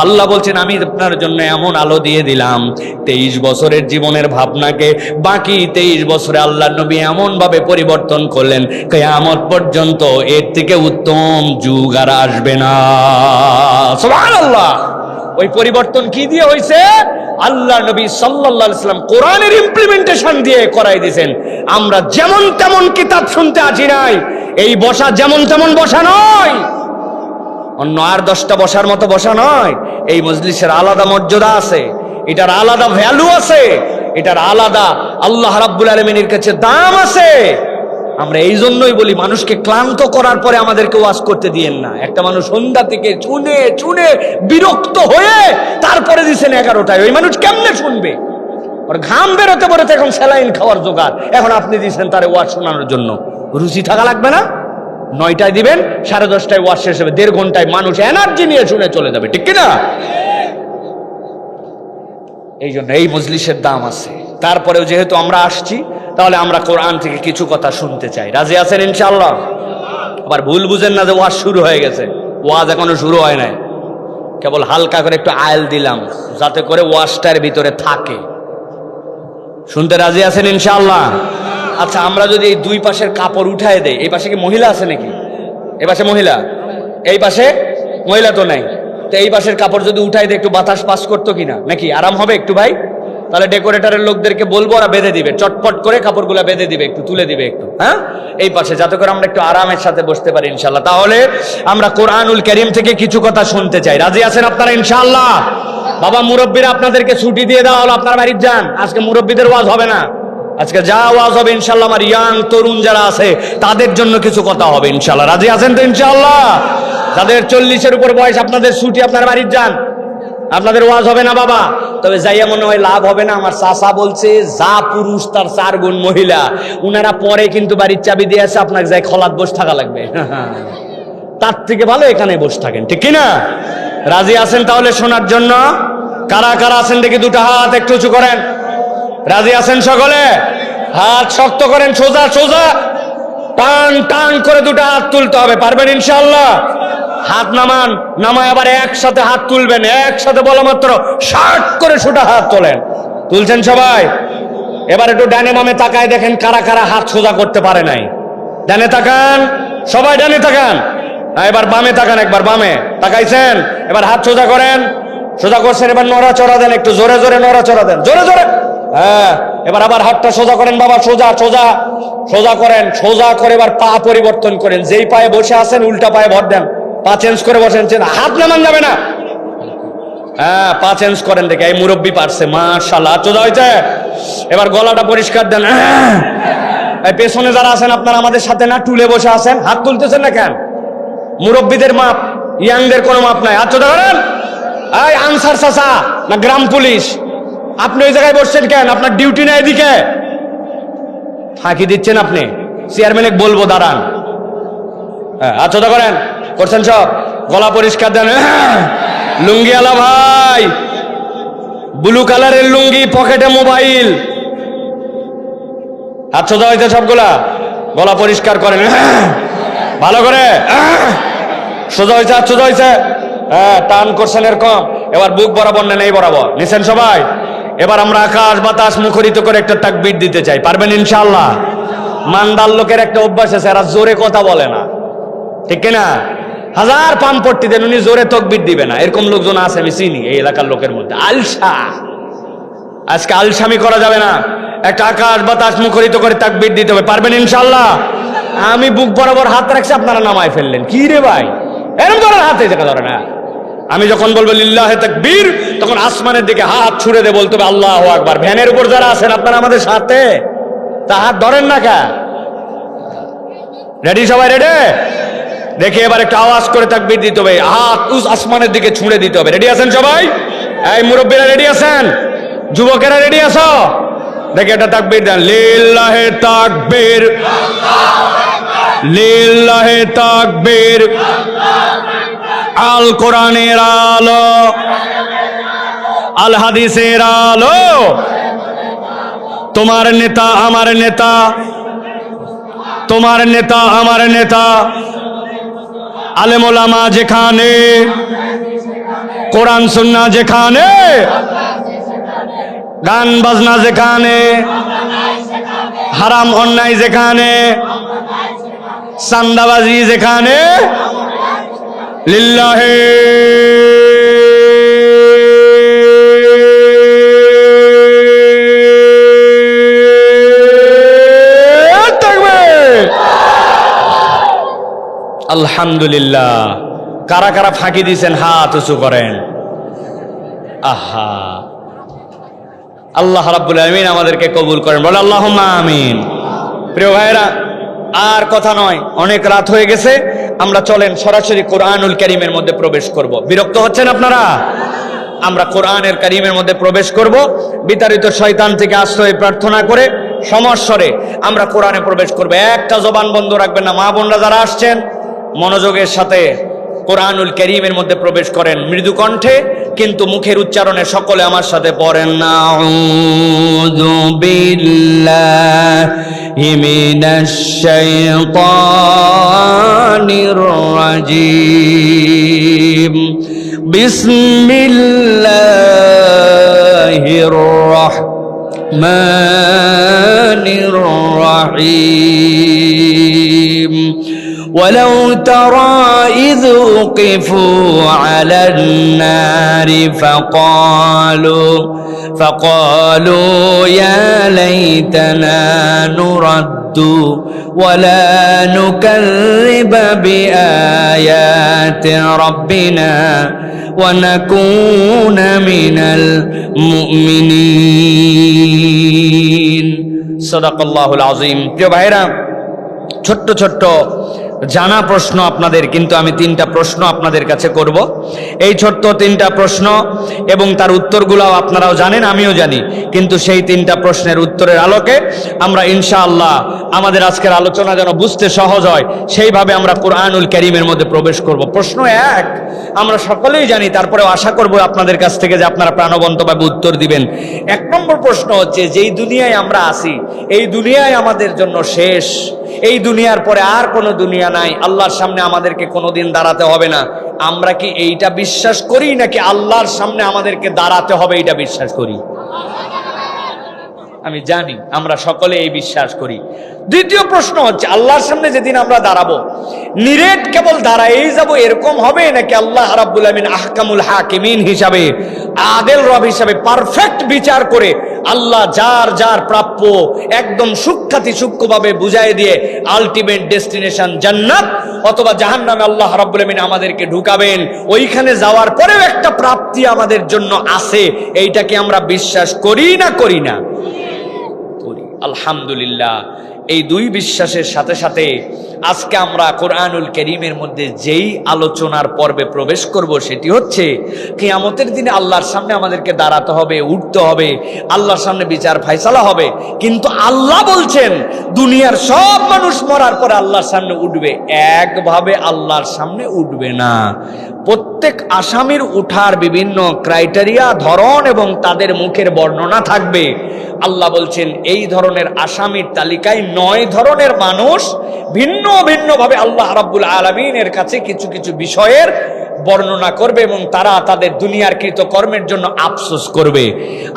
আল্লাহ বলছেন আমি আপনার জন্য এমন আলো দিয়ে দিলাম। 23 বছরের জীবনের ভাবনাকে বাকি 23 বছরে আল্লাহ নবী এমন ভাবে পরিবর্তন করলেন, কিয়ামত পর্যন্ত এর থেকে উত্তম যুগ আর আসবে না। সুবহানাল্লাহ। ওই পরিবর্তন কি দিয়ে হয়েছে? আল্লাহ নবী সাল্লাল্লাহু আলাইহি সাল্লাম কোরআনের ইমপ্লিমেন্টেশন দিয়ে করাই দিয়েছেন। আমরা যেমন তেমন কিতাব শুনতে আসি নাই, এই বসা যেমন তেমন বসা নয়, অন্য আর 10টা বসার মতো বসা নয়। এই মজলিসের আলাদা মর্যাদা আছে, এটার আলাদা ভ্যালু আছে, এটার আলাদা আল্লাহ রাব্বুল আলামিনের কাছে দাম আছে। আমরা এই জন্যই বলি, মানুষকে ক্লান্ত করার পরে আমাদেরকে ওয়াজ করতে দিয়েন না। একটা মানুষ সন্ধ্যা থেকে চুনে চুনে বিরক্ত হয়ে তারপরে দিচ্ছেন 11টায়, ওই মানুষ কেমনে শুনবে? ওর ঘাম বেরোতে বেরোতে এখন স্যালাইন খাওয়ার জোগাড়, এখন আপনি দিচ্ছেন তারে ওয়াজ শোনানোর জন্য। রুচি থাকা লাগবে না? 9টায় দিবেন, 10:30টায় ওয়াজ শেষ হবে, 1.5 ঘন্টায় মানুষ এনার্জি নিয়ে শুনে চলে যাবে, ঠিক কিনা? এই জন্য এই মজলিসের দাম আছে। তারপরেও যেহেতু আমরা আসছি, তাহলে আমরা কোরআন থেকে কিছু কথা শুনতে চাই। রাজি আছেন ইনশাআল্লাহ? আবার ভুল বুঝেন না যে ওয়াজ শুরু হয়ে গেছে, ওয়াজ এখনো শুরু হয় নাই, কেবল হালকা করে একটু আয়েল দিলাম যাতে করে ওয়াজটার ভিতরে থাকে। শুনতে রাজি আছেন ইনশাআল্লাহ? আচ্ছা, আমরা যদি এই দুই পাশের কাপড় উঠায় দেই, এই পাশে কি মহিলা আছে নাকি? এই পাশে মহিলা, এই পাশে মহিলা তো নাই, তো এই পাশের কাপড় যদি উঠাই দেয় একটু বাতাস পাস করতো কিনা, নাকি আরাম হবে একটু ভাই? তাহলে ডেকোরেটরের লোকদেরকে বলবো, ওরা বেঁধে দিবে, চটপট করে কাপড়গুলো বেঁধে দিবে, একটু তুলে দিবে একটু, হ্যাঁ, এই পাশে, যাতে করে আমরা একটু আরামের সাথে বসতে পারি ইনশাআল্লাহ। তাহলে আমরা কোরআনুল কারীম থেকে কিছু কথা শুনতে চাই। রাজি আছেন আপনারা ইনশাআল্লাহ? বাবা মুরব্বীরা আপনাদেরকে ছুটি দিয়ে দেওয়া হলো, আপনার বাড়ির যান, আজকে মুরব্বীদের ওয়াজ হবে না, আজকে যা ওয়াজ হবে ইনশাআল্লাহ আমার ইয়াং তরুণ যারা আছে তাদের জন্য কিছু কথা হবে ইনশাআল্লাহ। রাজি আছেন তো ইনশাআল্লাহ? যাদের 40-এর উপর বয়স, আপনাদের ছুটি, আপনার বাড়ির যান, আপনাদের ওয়াজ হবে না বাবা। তবে যাইয়া মনে হয় লাভ হবে না। আমার চাচা বলছে, যা পুরুষ তার 4 গুণ মহিলা, উনারা পরে কিন্তু বাড়ির চাবি দিয়ে আছে, আপনাকে যাই খলাত বসে থাকা লাগবে, তার থেকে ভালো এখানে বসে থাকেন, ঠিক কিনা? রাজি আছেন তাহলে শোনার জন্য? কারা কারা আছেন দেখি দুটো হাত একটু উঁচু করেন। রাজি আছেন সকলে? হাত শক্ত করেন, সোজা সোজা, টান টান করে দুটো হাত তুলতে হবে, পারবেন ইনশাআল্লাহ? হাত নামান, নামায় আবার একসাথে হাত তুলবেন, একসাথে বলা মাত্র শার্ট করে সোজা হাত তোলেন। তুলছেন সবাই? এবার একটু ডানে বামে তাকায় দেখেন কারা কারা হাত সোজা করতে পারে নাই। ডানে তাকান, সবাই ডানে তাকান, এবার বামে তাকান, একবার বামে তাকাইছেন, এবার হাত সোজা করেন, সোজা করছেন, এবার নড়াচড়া দেন, একটু জোরে জোরে নড়াচড়া দেন, জোরে জোরে, হ্যাঁ। এবার আবার হাতটা সোজা করেন বাবা, সোজা সোজা সোজা করেন, সোজা করে এবার পা পরিবর্তন করেন, যেই পায়ে বসে আছেন উল্টা পায়ে ভর দেন, পা চেঞ্জ করে বসেন, হাত নামান যাবে না, হ্যাঁ, পা চেঞ্জ করেন। দেখে এই মুরব্বী পারছে, মাশাআল্লাহ, সোজা হয়েছে। এবার গলাটা পরিষ্কার দেন। এই পেছনে যারা আছেন আপনারা আমাদের সাথে না, টুলে বসে আছেন, হাত তুলতেছেন না কেন? মুরব্বীদের মাপ, ইয়াংদের কোনো মাপ নাই, হাত সোজা করেন। এই আনসার চাচা না গ্রাম পুলিশ, আপনি ওই জায়গায় বসছেন কেন? আপনার ডিউটি না এদিকে? ফাঁকি দিচ্ছেন আপনি, চেয়ারম্যানে বলবো দাঁড়ান। হ্যাঁ, হাত সোজা করেন, করছেন সব, গলা পরিষ্কার দেন। লুঙ্গি আলা ভাই, ব্লু কালারের লুঙ্গি, পকেটে মোবাইল, হাত সোজা হয়েছে সবগুলা, গলা পরিষ্কার করেন ভালো করে, সোজা হয়েছে, হাত সোজা হয়েছে, হ্যাঁ, টান করছেন এরকম। এবার বুক বরাবর নেন, এই বরাবর নিছেন সবাই। এবার আমরা আকাশ বাতাস মুখরিত করে একটা তাকবীর দিতে চাই, পারবেন ইনশাআল্লাহ? মানদার লোকের একটা অভ্যাস আছে, এরা জোরে কথা বলে না, ঠিক কিনা? হাজার পাম্পট্টি দেন, উনি জোরে তকবির দিবে না। এরকম লোকজন আছে, আমি চিনি এই এলাকার লোকের মধ্যে। আলসা, আজকে আলসামি করা যাবে না। একটা আকাশ বাতাস মুখরিত করে তাকবীর দিতে হবে। পারবেন ইনশাআল্লাহ? আমি বুক বরাবর হাত রাখছি, আপনারা নামায় ফেললেন। কি রে ভাই, এরকম ধরেন হাতে জায়গা ধরে না। আমি যখন বলবো লিল্লাহে তাকবীর, তখন আসমানের দিকে হাত ছুড়ে দিয়ে বলতে হবে আল্লাহু আকবার। ভ্যানের উপর যারা আছেন আপনারা আমাদের সাথে, তা হাত ধরেন না কা? রেডি সবাই? রেডি? দেখি এবার একটা আওয়াজ করে তাকবীর দিতে হবে, হাত আসমানের দিকে ছুঁড়ে দিতে হবে। রেডি আছেন সবাই? এই মুরব্বীরা রেডি আছেন? যুবকেরা রেডি আছো? দেখি একটা তাকবীর দেন। লিল্লাহে তাকবীর, লিল্লাহে তাকবীর। আল কোরআনের আলো, আল হাদিসের আলো, তোমার নেতা আমার নেতা, তোমার নেতা আমার নেতা। আলেম ওলামা যেখানে, কোরআন সুন্নাহ যেখানে, গান বাজনা যেখানে, হারাম অন্যায় যেখানে, চান্দাবাজি যেখানে, লিল্লাহে আলহামদুলিল্লাহ। কারা কারা ফাঁকি দিয়েছেন হাত উঁচু করেন। আহা, আল্লাহ রাব্বুল আমিন আমাদেরকে কবুল করেন, বলে আল্লাহুম্মা আমিন। প্রিয় ভাইরা, আর কথা নয়, অনেক রাত হয়ে গেছে। আমরা চলেন সরাসরি কোরআনুল কারীমের মধ্যে প্রবেশ করব। বিরক্ত হচ্ছেন আপনারা? আমরা কোরআনের কারীমের মধ্যে প্রবেশ করব, বিতাড়িত শয়তান থেকে আশ্রয় প্রার্থনা করে সমস্বরে আমরা কোরআনে প্রবেশ করব। একটা জবান বন্ধ রাখবেন না। মা বোনরা যারা আসছেন, মনোযোগের সাথে কোরআনুল কারীমের মধ্যে প্রবেশ করেন, মৃদু কণ্ঠে কিন্তু মুখের উচ্চারণে সকলে আমার সাথে পড়েন। আউযু বিল্লাহি মিনাশ শাইতানির রাজীম। বিসমিল্লাহির রাহমানির রাহিম। ولو ترى إذ وقفوا على النار فقالوا يا ليتنا نرد ولا نكذب بآيات ربنا ونكون من المؤمنين। صدق الله العظيم। প্রিয় ভাইরা, ছোট্ট ছোট্ট জানা প্রশ্ন আপনাদের, কিন্তু আমি 3টা প্রশ্ন আপনাদের কাছে করব। এই ছোট্ট 3টা প্রশ্ন এবং তার উত্তরগুলো আপনারাও জানেন, আমিও জানি, কিন্তু সেই 3টা প্রশ্নের উত্তরের আলোকে আমরা ইনশাআল্লাহ আমাদের আজকের আলোচনা যেন বুঝতে সহজ হয়, সেইভাবে আমরা কোরআনুল কারীমের মধ্যে প্রবেশ করব। প্রশ্ন 1 আমরা সকলেই জানি, তারপরেও আশা করব আপনাদের কাছ থেকে যে আপনারা প্রাণবন্তভাবে উত্তর দিবেন। 1 নম্বর প্রশ্ন হচ্ছে, যেই দুনিয়ায় আমরা আছি, এই দুনিয়ায় আমাদের জন্য শেষ। এই দুনিয়ার পরে আর কোনো দুনিয়া নাই। আল্লাহর সামনে আমাদেরকে কোনোদিন দাঁড়াতে হবে না। আমরা কি এইটা বিশ্বাস করি, নাকি আল্লাহর সামনে আমাদেরকে দাঁড়াতে হবে এইটা বিশ্বাস করি? আমি জানি আমরা সকলে এই বিশ্বাস করি। 2য় প্রশ্ন হচ্ছে, আল্লাহর সামনে যেদিন আমরা দাঁড়াবো, নিরেট কেবল দাঁড়ায়েই যাব এরকম হবে, নাকি আল্লাহ রাব্বুল আমিন আহকামুল হাকিমিন হিসাবে, আদেল রব হিসাবে পারফেক্ট বিচার করে আল্লাহ যার যার প্রাপ্য একদম সূক্ষ্মভাবে বুঝাই দিয়ে আলটিমেট ডেস্টিনেশন জান্নাত অথবা জাহান্নামে আল্লাহ রাব্বুল আমিন আমাদেরকে ঢুকাবেন। ওইখানে যাওয়ার পরেও একটা প্রাপ্তি আমাদের জন্য আছে। এইটাকে আমরা বিশ্বাস করি না করি না? করি। আলহামদুলিল্লাহ। এই 2 বিশ্বাসের সাথে সাথে আজকে আমরা কোরআনুল কারীমের মধ্যে যেই আলোচনার পর্বে প্রবেশ করব, সেটি হচ্ছে কিয়ামতের দিনে আল্লাহর সামনে আমাদেরকে দাঁড়াতে হবে, উঠতে হবে, আল্লাহর সামনে বিচার ফায়সালা হবে। কিন্তু আল্লাহ বলছেন দুনিয়ার সব মানুষ মরার পরে আল্লাহর সামনে উঠবে, একভাবে আল্লাহর সামনে উঠবে না। প্রত্যেক আসামির উঠার বিভিন্ন ক্রাইটেরিয়া, ধরন এবং তাদের মুখের বর্ণনা থাকবে। আল্লাহ বলছেন এই ধরনের আসামির তালিকায় 9 ধরনের মানুষ ভিন্ন ভিন্ন ভাবে আল্লাহ রাব্বুল আলামিনের কাছে কিছু কিছু বিষয়ের বর্ণনা করবে এবং তারা তাদের দুনিয়ার কৃত কর্মের জন্য আফসোস করবে।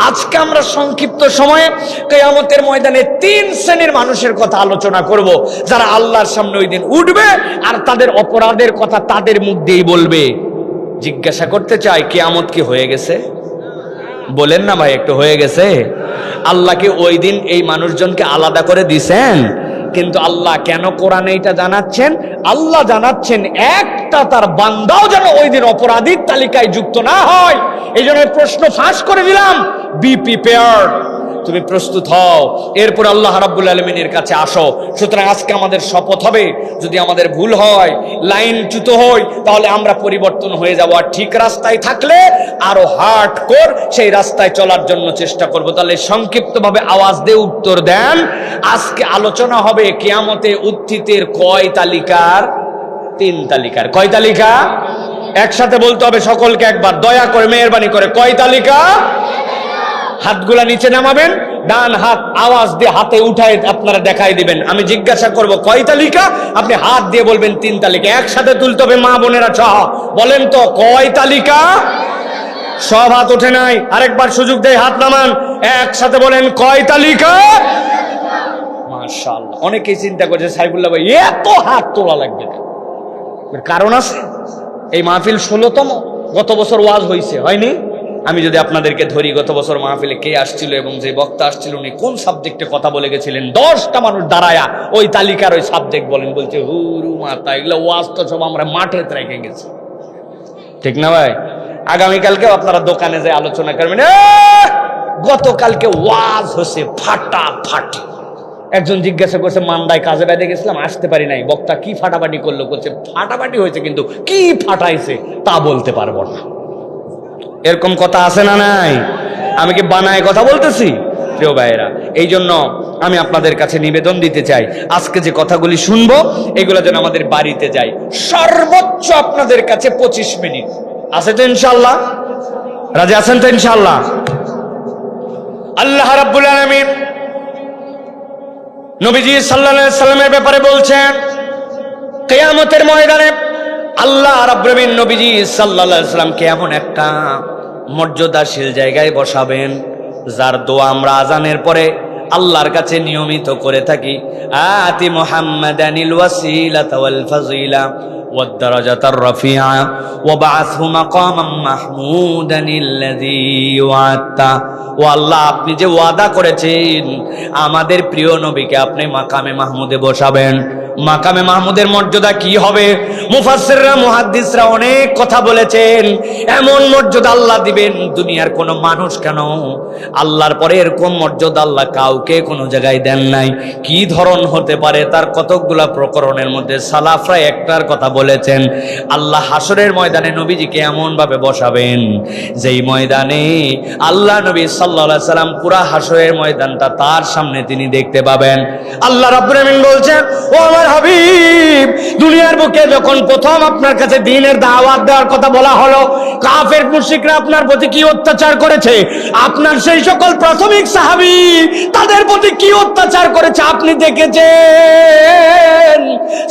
আজকে আমরা সংক্ষিপ্ত সময়ে কিয়ামতের ময়দানে 3 শ্রেণীর মানুষের কথা আলোচনা করব, যারা আল্লাহর সামনে ওই দিন উঠবে আর তাদের অপরাধের কথা তাদের মুখ দিয়েই বলবে। জিজ্ঞাসা করতে চাই, কিয়ামত কি হয়ে গেছে? বলেন না ভাই, একটু হয়ে গেছে? আল্লাহকে ওই দিন এই মানুষজনকে আলাদা করে দিছেন, কিন্তু আল্লাহ কেন কোরআনে এটা জানাচ্ছেন? আল্লাহ জানাচ্ছেন একটা তার বান্দাও যেন ওই দিন অপরাধীর তালিকায় যুক্ত না হয়। এই জন্য প্রশ্ন ফাঁস করে দিলাম, বি প্রিপেয়ার্ড, তুমি প্রস্তুত হও, এরপর আল্লাহ রাব্বুল আলামিনের কাছে আসো। সুতরাং আজকে আমাদের শপথ হবে, যদি আমাদের ভুল হয়, লাইনচ্যুত হই, তাহলে আমরা পরিবর্তন হয়ে যাব, আর ঠিক রাস্তায় থাকলে আরো হার্ডকোর সেই রাস্তায় চলার জন্য চেষ্টা করব। তাহলে সংক্ষিপ্তভাবে আওয়াজ দিয়ে উত্তর দেন। আজকে আলোচনা হবে কিয়ামতে উত্থিতের কয় তালিকার? 3 তালিকার। কয় তালিকা? একসাথে বলতে হবে সকলকে একবার, দয়া করে মেহেরবানি করে। কয় তালিকা? হাতগুলা নিচে নামাবেন, ডান হাত আওয়াজ দিয়ে হাতে উঠায় আপনারা দেখাই দিবেন। আমি জিজ্ঞাসা করব কয় তালিকা, আপনি হাত দিয়ে বলবেন 3 তালিকা। একসাথে তুলতে হবে মা বোনেরা, বলেন তো কয় তালিকা? সব হাত ওঠে নাই, আরেকবার সুযোগ দেয়, হাত নামান, একসাথে বলেন কয় তালিকা? মাশাআল্লাহ। অনেকেই চিন্তা করছে সাইফুল্লাহ ভাই এত হাত তোলা লাগবে, কারণ আছে। এই মাহফিল 16তম, গত বছর ওয়াজ হয়েছে, হয়নি? আমি যদি আপনাদেরকে ধরি, গত বছর মাহফিলে কে আসছিল এবং যে বক্তা আসছিল উনি কোন সাবজেক্টে কথা বলে গেছিলেন, 10টা মানুষ দাঁড়ায়া ওই তালিকার ওই সাবজেক্ট বলেন, বলছে হুরু মাতা, এগুলো ওয়াজ তো সব আমরা মাঠে রেখে গেছি, ঠিক না ভাই? আগামীকালকেও আপনারা দোকানে যে আলোচনা করবেন, গতকালকে ওয়াজ হচ্ছে ফাটাফাটি। একজন জিজ্ঞাসা করছে, মান্দায় কাজে বাইরে গেছিলাম, আসতে পারি নাই, বক্তা কি ফাটাফাটি করলো? করছে ফাটাফাটি হয়েছে, কিন্তু কি ফাটাইছে তা বলতে পারবো না। এরকম কথা আছে না নাই? আমি কি বানায় কথা বলতেছি? প্রিয় ভাইয়েরা, এই জন্য আমি আপনাদের কাছে নিবেদন দিতে চাই, আজকে যে কথাগুলি শুনবো এগুলো যেন আমাদের বাড়িতে যায়। সর্বোচ্চ আপনাদের কাছে 25 মিনিট আছে তো ইনশাআল্লাহ? রাজি আছেন তো ইনশাআল্লাহ? আল্লাহ রাব্বুল আলামিন নবীজি সাল্লাল্লাহু আলাইহি সাল্লামের ব্যাপারে বলছেন, কিয়ামতের ময়দানে আল্লাহ রাব্বুল আলামিন নবীজি সাল্লাল্লাহু আলাইহি সাল্লামকে এমন একটা মর্যাদাশীল জায়গায় বসাবেন, যার দোয়া আমরা আজানের পরে আল্লাহর কাছে নিয়মিত করে থাকি। আতি মুহাম্মাদানিল ওয়াসিলাতা ওয়াল ফাযিলা ওয়াদ দারাজাতার রাফিআ ওয়া বাআসহু মাকামান মাহমুদানিল্লাযী ওয়া'আতা। ও আল্লাহ, আপনি যে ওয়াদা করেছেন আমাদের প্রিয় নবীকে আপনি মাকামে মাহমুদে বসাবেন। মাকামে মাহমুদের মর্যাদা কি হবে? মুফাসসিররা মুহাদ্দিসরা অনেক কথা বলেছেন। এমন মর্যাদা আল্লাহ দিবেন, দুনিয়ার কোন মানুষ কেন আল্লাহর পরে এরকম মর্যাদা আল্লাহ কাউকে কোনো জায়গায় দেন নাই। কি ধরন হতে পারে তার কতকগুলা প্রকরণের মধ্যে সালাফরা একটার কথা বলেছেন, আল্লাহ হাসরের ময়দানে নবীজিকে এমন ভাবে বসাবেন যেই ময়দানে আল্লাহ নবী সাল্লাল্লাহু আলাইহি সাল্লাম পুরা হাসরের ময়দানটা তার সামনে তিনি দেখতে পাবেন। আল্লাহ রাব্বুল আলামিন বলছেন, ও আমার হাবিব, দুনিয়ার বুকে যখন প্রথম আপনার কাছে দ্বীনের দাওয়াত দেওয়ার কথা বলা হলো, কাফের মুশরিকরা আপনার প্রতি কি অত্যাচার করেছে, আপনার সেই সকল প্রাথমিক সাহাবী তাদের প্রতি কি অত্যাচার করেছে আপনি দেখেছেন।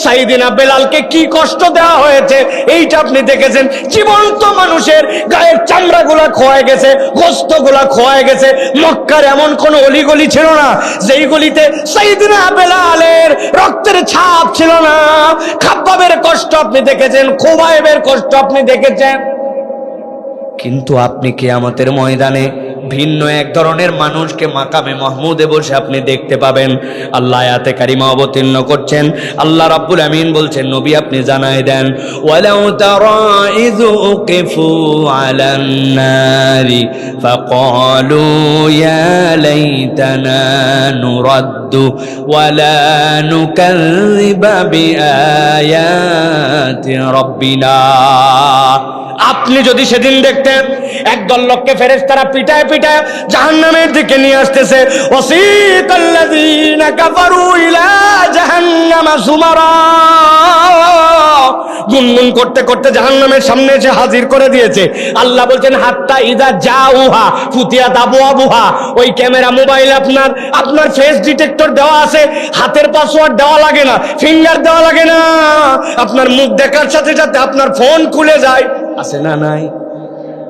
সাইয়েদিনা বেলালকে কি কষ্ট দেওয়া হয়েছে এইটা আপনি দেখেছেন। জীবন্ত মানুষের গায়ের চামড়াগুলা খোয়া গেছে, গোশতগুলা খোয়া গেছে। মক্কার এমন কোন অলিগলি ছিল না যেই গলিতে সাইয়েদিনা বেলালের রক্তের ছাপ ছিল না। খাব্বাবের কষ্ট আপনি দেখেছেন, খুবাইবের কষ্ট আপনি দেখেছেন। কিন্তু আপনি কিয়ামতের ময়দানে ভিন্ন এক ধরনের মানুষকে মাকামে মাহমুদে বসে আপনি দেখতে পাবেন। আল্লাহ আয়াতে কারিমা অবতীর্ণ করছেন, আল্লাহ রাব্বুল আমিন বলছেন, নবী আপনি জানাই দেন, ওয়ালাউ তারা ইয উকিফু আলান নারি ফাকালু ইয়া লাইতানা নুরাদ্দু ওয়ালা নুকাযযিবা বিআয়াতি রাব্বিনা। আপনি যদি সেদিন দেখতেন একদল লোককে ফেরেশতারা পিটায় পিটায় জাহান্নামের দিকে নিয়ে আসতেছে, ওয়াসিকাল্লাযীনা কাফারু ইলা জাহান্নামা যুমারা, গুনগুন করতে করতে জাহান্নামের সামনে এসে হাজির করে দিয়েছে। আল্লাহ বলছেন, হাত্তা ইযা জাউহা ফুতিয়াত আবওয়াবুহা। ওই ক্যামেরা মোবাইল আপনার ফেস ডিটেক্টর দেওয়া আছে, হাতের পাসওয়ার্ড দেওয়া লাগে না, ফিঙ্গার দেওয়া লাগে না। আপনার মুখ দেখার সাথে সাথে আপনার ফোন খুলে যায়, আছে না নাই?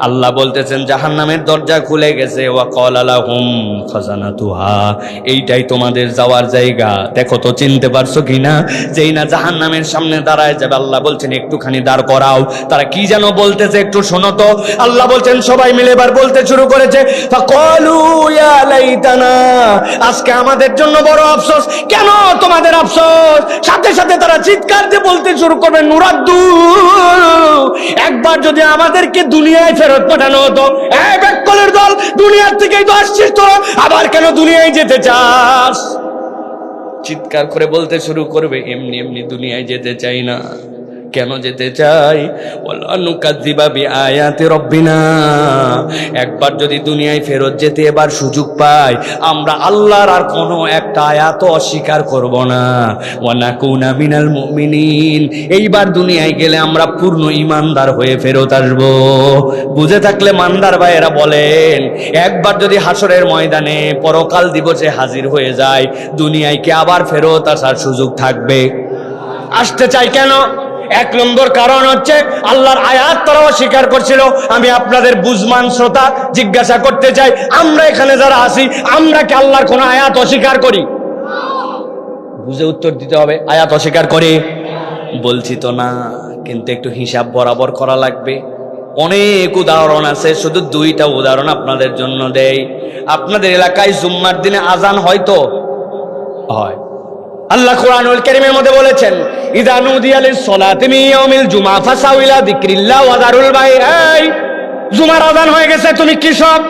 আল্লাহ বলতেছেন জাহান্নামের দরজা খুলে গেছে, ওয়া ক্বালা লাহুম খাজানাতুহা, এইটাই তোমাদের যাওয়ার জায়গা। দেখো তো চিনতে পারছো কিনা? যেই না জাহান্নামের সামনে দাঁড়ায় যাবে, আল্লাহ বলছেন একটুখানি দাঁড় করাও। তারা কি যেন বলতেছে, একটু শোনো তো। আল্লাহ বলছেন সবাই মিলে এবার বলতে শুরু করেছে, ফাকালু ইয়া লাইতানা, আজকে আমাদের জন্য বড় আফসোস। কেন তোমাদের আফসোস? সাথে সাথে তারা চিৎকার দিয়ে বলতে শুরু করবে, নুরাদ্দু, একবার যদি আমাদেরকে দুনিয়ায় ফেরত পাঠানো হতো। এই বেককলের দল, দুনিয়ার থেকেই তো আসছিস তো, আবার কেন দুনিয়ায় যেতে চাস? চিৎকার করে বলতে শুরু করবে, এমনি এমনি দুনিয়ায় যেতে চাই না। কেন যেতে চাই? ওয়ালা নুকাযযিবা বিআয়াতি রাব্বিনা, একবার যদি দুনিয়ায় ফেরত যেতে এবার সুযোগ পাই, আমরা আল্লাহর আর কোনো একটা আয়াত অস্বীকার করব না। ওয়া নাকুনা মিনাল মুমিনিন, এইবার দুনিয়ায় গেলে আমরা পূর্ণ ঈমানদার হয়ে ফেরত আসব। বুঝে থাকলে মানদার ভাইয়েরা বলেন, একবার যদি হাসরের ময়দানে পরকাল দিবসে হাজির হয়ে যায়, দুনিয়ায় কি আবার ফেরত আসার সুযোগ থাকবে? আসতে চাই কেন? এক নম্বর কারণ হচ্ছে আল্লাহর আয়াত তারা অস্বীকার করছিল। আমি আপনাদের বুঝমান শ্রোতা জিজ্ঞাসা করতে চাই, আমরা এখানে যারা আছি, আমরা কি আল্লাহর কোন আয়াত অস্বীকার করি? বুঝে উত্তর দিতে হবে। আয়াত অস্বীকার করি? বলছি তো না, কিন্তু একটু হিসাব বরাবর করা লাগবে। অনেক উদাহরণ আছে, শুধু দুইটা উদাহরণ আপনাদের জন্য দেই। আপনাদের এলাকায় জুম্মার দিনে আজান হয়তো হয়। আল্লাহ কোরআনুল কারীমের মধ্যে বলেছেন, ইযা নুদিয়া লিস-সালাতি মিন ইয়াউমিল জুমআ ফাসাউ ইলা যিকরিল্লাহ ওয়া যারুল বাই'। এই জুমার আযান হয়ে গেছে, তুমি কি সব?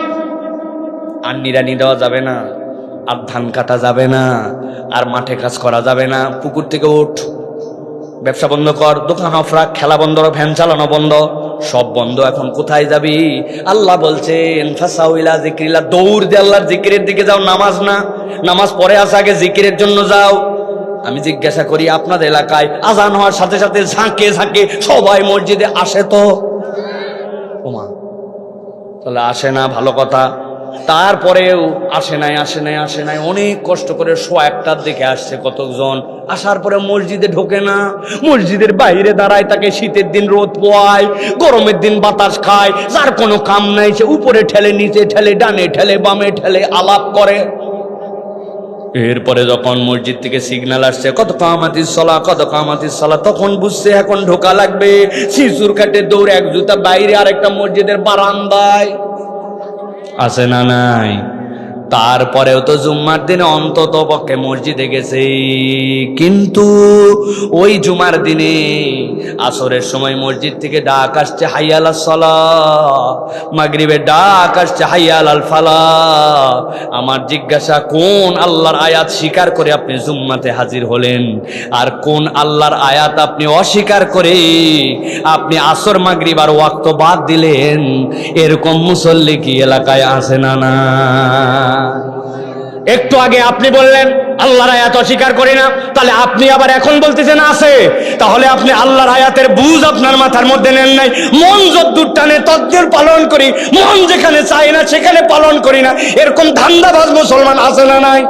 আর নিরানি দেওয়া যাবে না, আর ধান কাটা যাবে না, আর মাঠে কাজ করা যাবে না। পুকুর থেকে উঠ, ব্যবসা বন্ধ কর, দোকান অফ রাখ, খেলা বন্ধ, ভ্যান চালানো বন্ধ, সব বন্ধ। এখন কোথায় যাবি? আল্লাহ বলছেন ফাসাউ ইলা যিকরিল্লাহ, দৌড় দিয়ে আল্লাহর জিকিরের দিকে যাও। নামাজ না, নামাজ পরে আসা, আগে জিকিরের জন্য যাও। আমি জিজ্ঞাসা করি, আপনাদের এলাকায় আজান হওয়ার সাথে সাথে ঝাঁকে ঝাঁকে সবাই মসজিদে আসে তো? ওমা, তাহলে আসে না, ভালো কথা। তারপরেও আসে নাই, অনেক কষ্ট করে 1:01টার দিকে আসছে কতজন। আসার পরে মসজিদে ঢোকে না, মসজিদের বাইরে দাঁড়ায়, তাকে শীতের দিন রোদ পোয়ায়, গরমের দিন বাতাস খায়। যার কোনো কাম নাই, সে উপরে ঠেলে, নিচে ঠেলে, ডানে ঠেলে, বামে ঠেলে, আলাপ করে। এরপরে যখন মসজিদ থেকে সিগন্যাল আসছে কত কামাতিস সালাহ, তখন বুঝছে এখন ঢোকা লাগবে। শিশুর কাটে দৌড়ে এক জুতা বাইরে আরেকটা মসজিদের বারান্দায়। আছে না নাই? তারপরেও তো জুম্মার দিনে অন্তত পক্ষে মসজিদে গেছে, কিন্তু ওই জুমার দিনে আসরের সময় মসজিদ থেকে ডাক আসছে হাইয়া আলাস সালাহ, মাগরিবের ডাক আসছে হাইয়া আলাল ফালাহ। আমার জিজ্ঞাসা, কোন আল্লাহর আয়াত স্বীকার করে আপনি জুম্মাতে হাজির হলেন, আর কোন আল্লাহর আয়াত আপনি অস্বীকার করে আপনি আসর মাগরিব আর ওয়াক্ত বাদ দিলেন? এরকম মুসল্লি কি এলাকায় আছে না? না, একটু আগে আপনি বললেন আল্লাহর আয়াত অস্বীকার করি না, তাহলে আপনি আবার এখন বলতেছেন আছে। তাহলে আপনি আল্লাহর আয়াতের বুঝ আপনার মাথার মধ্যে নেন নাই। মন যদ্দূর টানে তদ্দূর পালন করি, মন যেখানে চাই না সেখানে পালন করি না, এরকম ধান্দাবাজ মুসলমান আছে না নাই?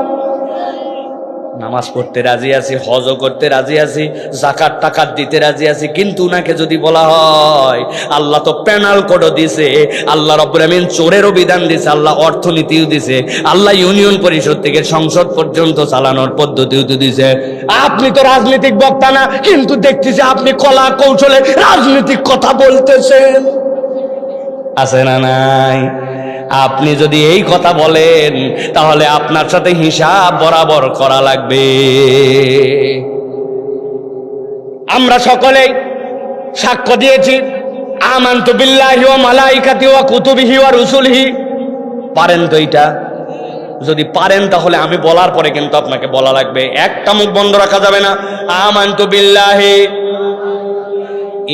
নামাজ পড়তে রাজি আছি, হজও করতে রাজি আছি, যাকাত টাকাত দিতে রাজি আছি, কিন্তু উনাকে যদি বলা হয় আল্লাহ তো প্যানাল কোডও দিছে, আল্লাহ রব্বুল আমিন চোরেরও বিধান দিছে, আল্লাহ অর্থনীতিও দিছে, আল্লাহ ইউনিয়ন পরিষদ থেকে সংসদ পর্যন্ত চালানোর পদ্ধতিও তো দিছে। আপনি তো রাজনৈতিক বক্তা না, কিন্তু দেখতেছি আপনি কলা কৌশলে রাজনৈতিক কথা বলতেছেন। আছে না নাই? আপনি যদি এই কথা বলেন তাহলে আপনার সাথে হিসাব বরাবর করা লাগবে। আমরা সকলেই সাক্ষ্য দিয়েছি আমানতু বিল্লাহি ওয়া মালাইকাতিহি ওয়া কুতুবিহি ওয়া রুসুলিহি। পারেন তো এটা? যদি পারেন তাহলে আমি বলার পরে কিন্তু আপনাকে বলা লাগবে, একটা মুখ বন্ধ রাখা যাবে না। আমানতু বিল্লাহি,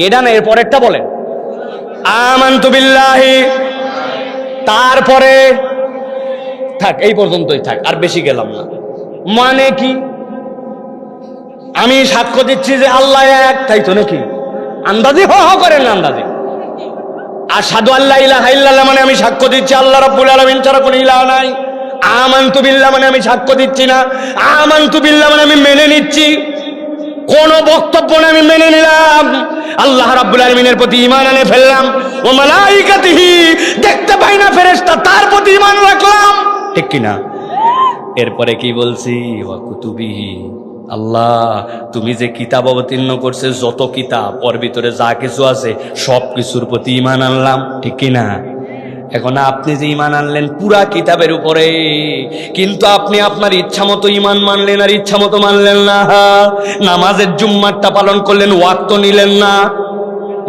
এটা না, এরপর একটা বলেন আমানতু বিল্লাহি, তারপরে থাক, এই পর্যন্তই থাক, আর বেশি গেলাম না। মানে কি? আমি সাক্ষ্য দিচ্ছি যে আল্লাহ এক, তাই তো নাকি? আন্দাজি হ করেন না, আন্দাজি। আশহাদু আল্লা ইলাহা ইল্লাল্লাহ মানে আমি সাক্ষ্য দিচ্ছি আল্লাহ রাব্বুল আলামিন ছাড়া কোনো ইলাহ নাই। আমানতু বিল্লাহ মানে আমি সাক্ষ্য দিচ্ছি না, আমানতু বিল্লাহ মানে আমি মেনে নিচ্ছি। কোন বক্তব্য না আমি মেনে নিলাম। আল্লাহ রাব্বুল আলামিনের প্রতি ঈমান এনে ফেললাম, ও মালাইকাতিহি, দেখতে পাই না ফেরেশতা, তার প্রতি ঈমান রাখলাম, ঠিক কিনা? এরপরে কি বলছি? ওয়া কুতুবিহি, আল্লাহ তুমি যে কিতাব অবতীর্ণ করছে, যত কিতাব ওর ভিতরে যা কিছু আছে সব কিছুর প্রতি ঈমান আনলাম, ঠিক কিনা? এখন আপনি যে ঈমান আনলেন পুরা কিতাবের উপরে, কিন্তু আপনি আপনার ইচ্ছা মতো ঈমান মানলেন আর ইচ্ছা মতো মানলেন না। নামাজের জুম্মারটা পালন করলেন, ওয়াক্ত নিলেন না।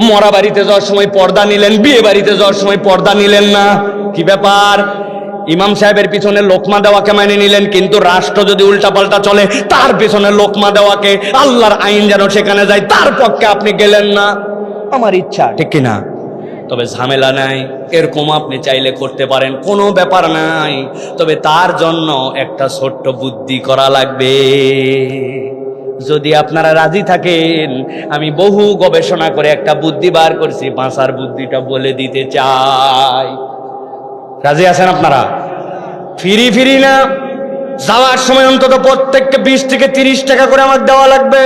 মরা বাড়িতে যাওয়ার সময় পর্দা নিলেন, বিয়ে বাড়িতে যাওয়ার সময় পর্দা নিলেন না। কি ব্যাপার? ইমাম সাহেবের পিছনে লোকমা দেওয়াকে মানে নিলেন, কিন্তু রাষ্ট্র যদি উল্টাপাল্টা চলে তার পিছনে লোকমা দেওয়াকে, আল্লাহর আইন যেন সেখানে যায় তার পক্ষে আপনি গেলেন না। আমার ইচ্ছা, ঠিক কিনা? তবে ঝামেলা নাই, এরকম আপনি চাইলে করতে পারেন, কোনো ব্যাপার নাই। তবে তার জন্য একটা ছোট্ট বুদ্ধি করা লাগবে। যদি আপনারা রাজি থাকেন, আমি বহু গবেষণা করে একটা বুদ্ধি বার করছি, বাঁচার বুদ্ধিটা বলে দিতে চাই। রাজি আছেন আপনারা? ফিরি না, যাওয়ার সময় অন্তত প্রত্যেককে 20 থেকে 30 টাকা করে আমার দেওয়া লাগবে।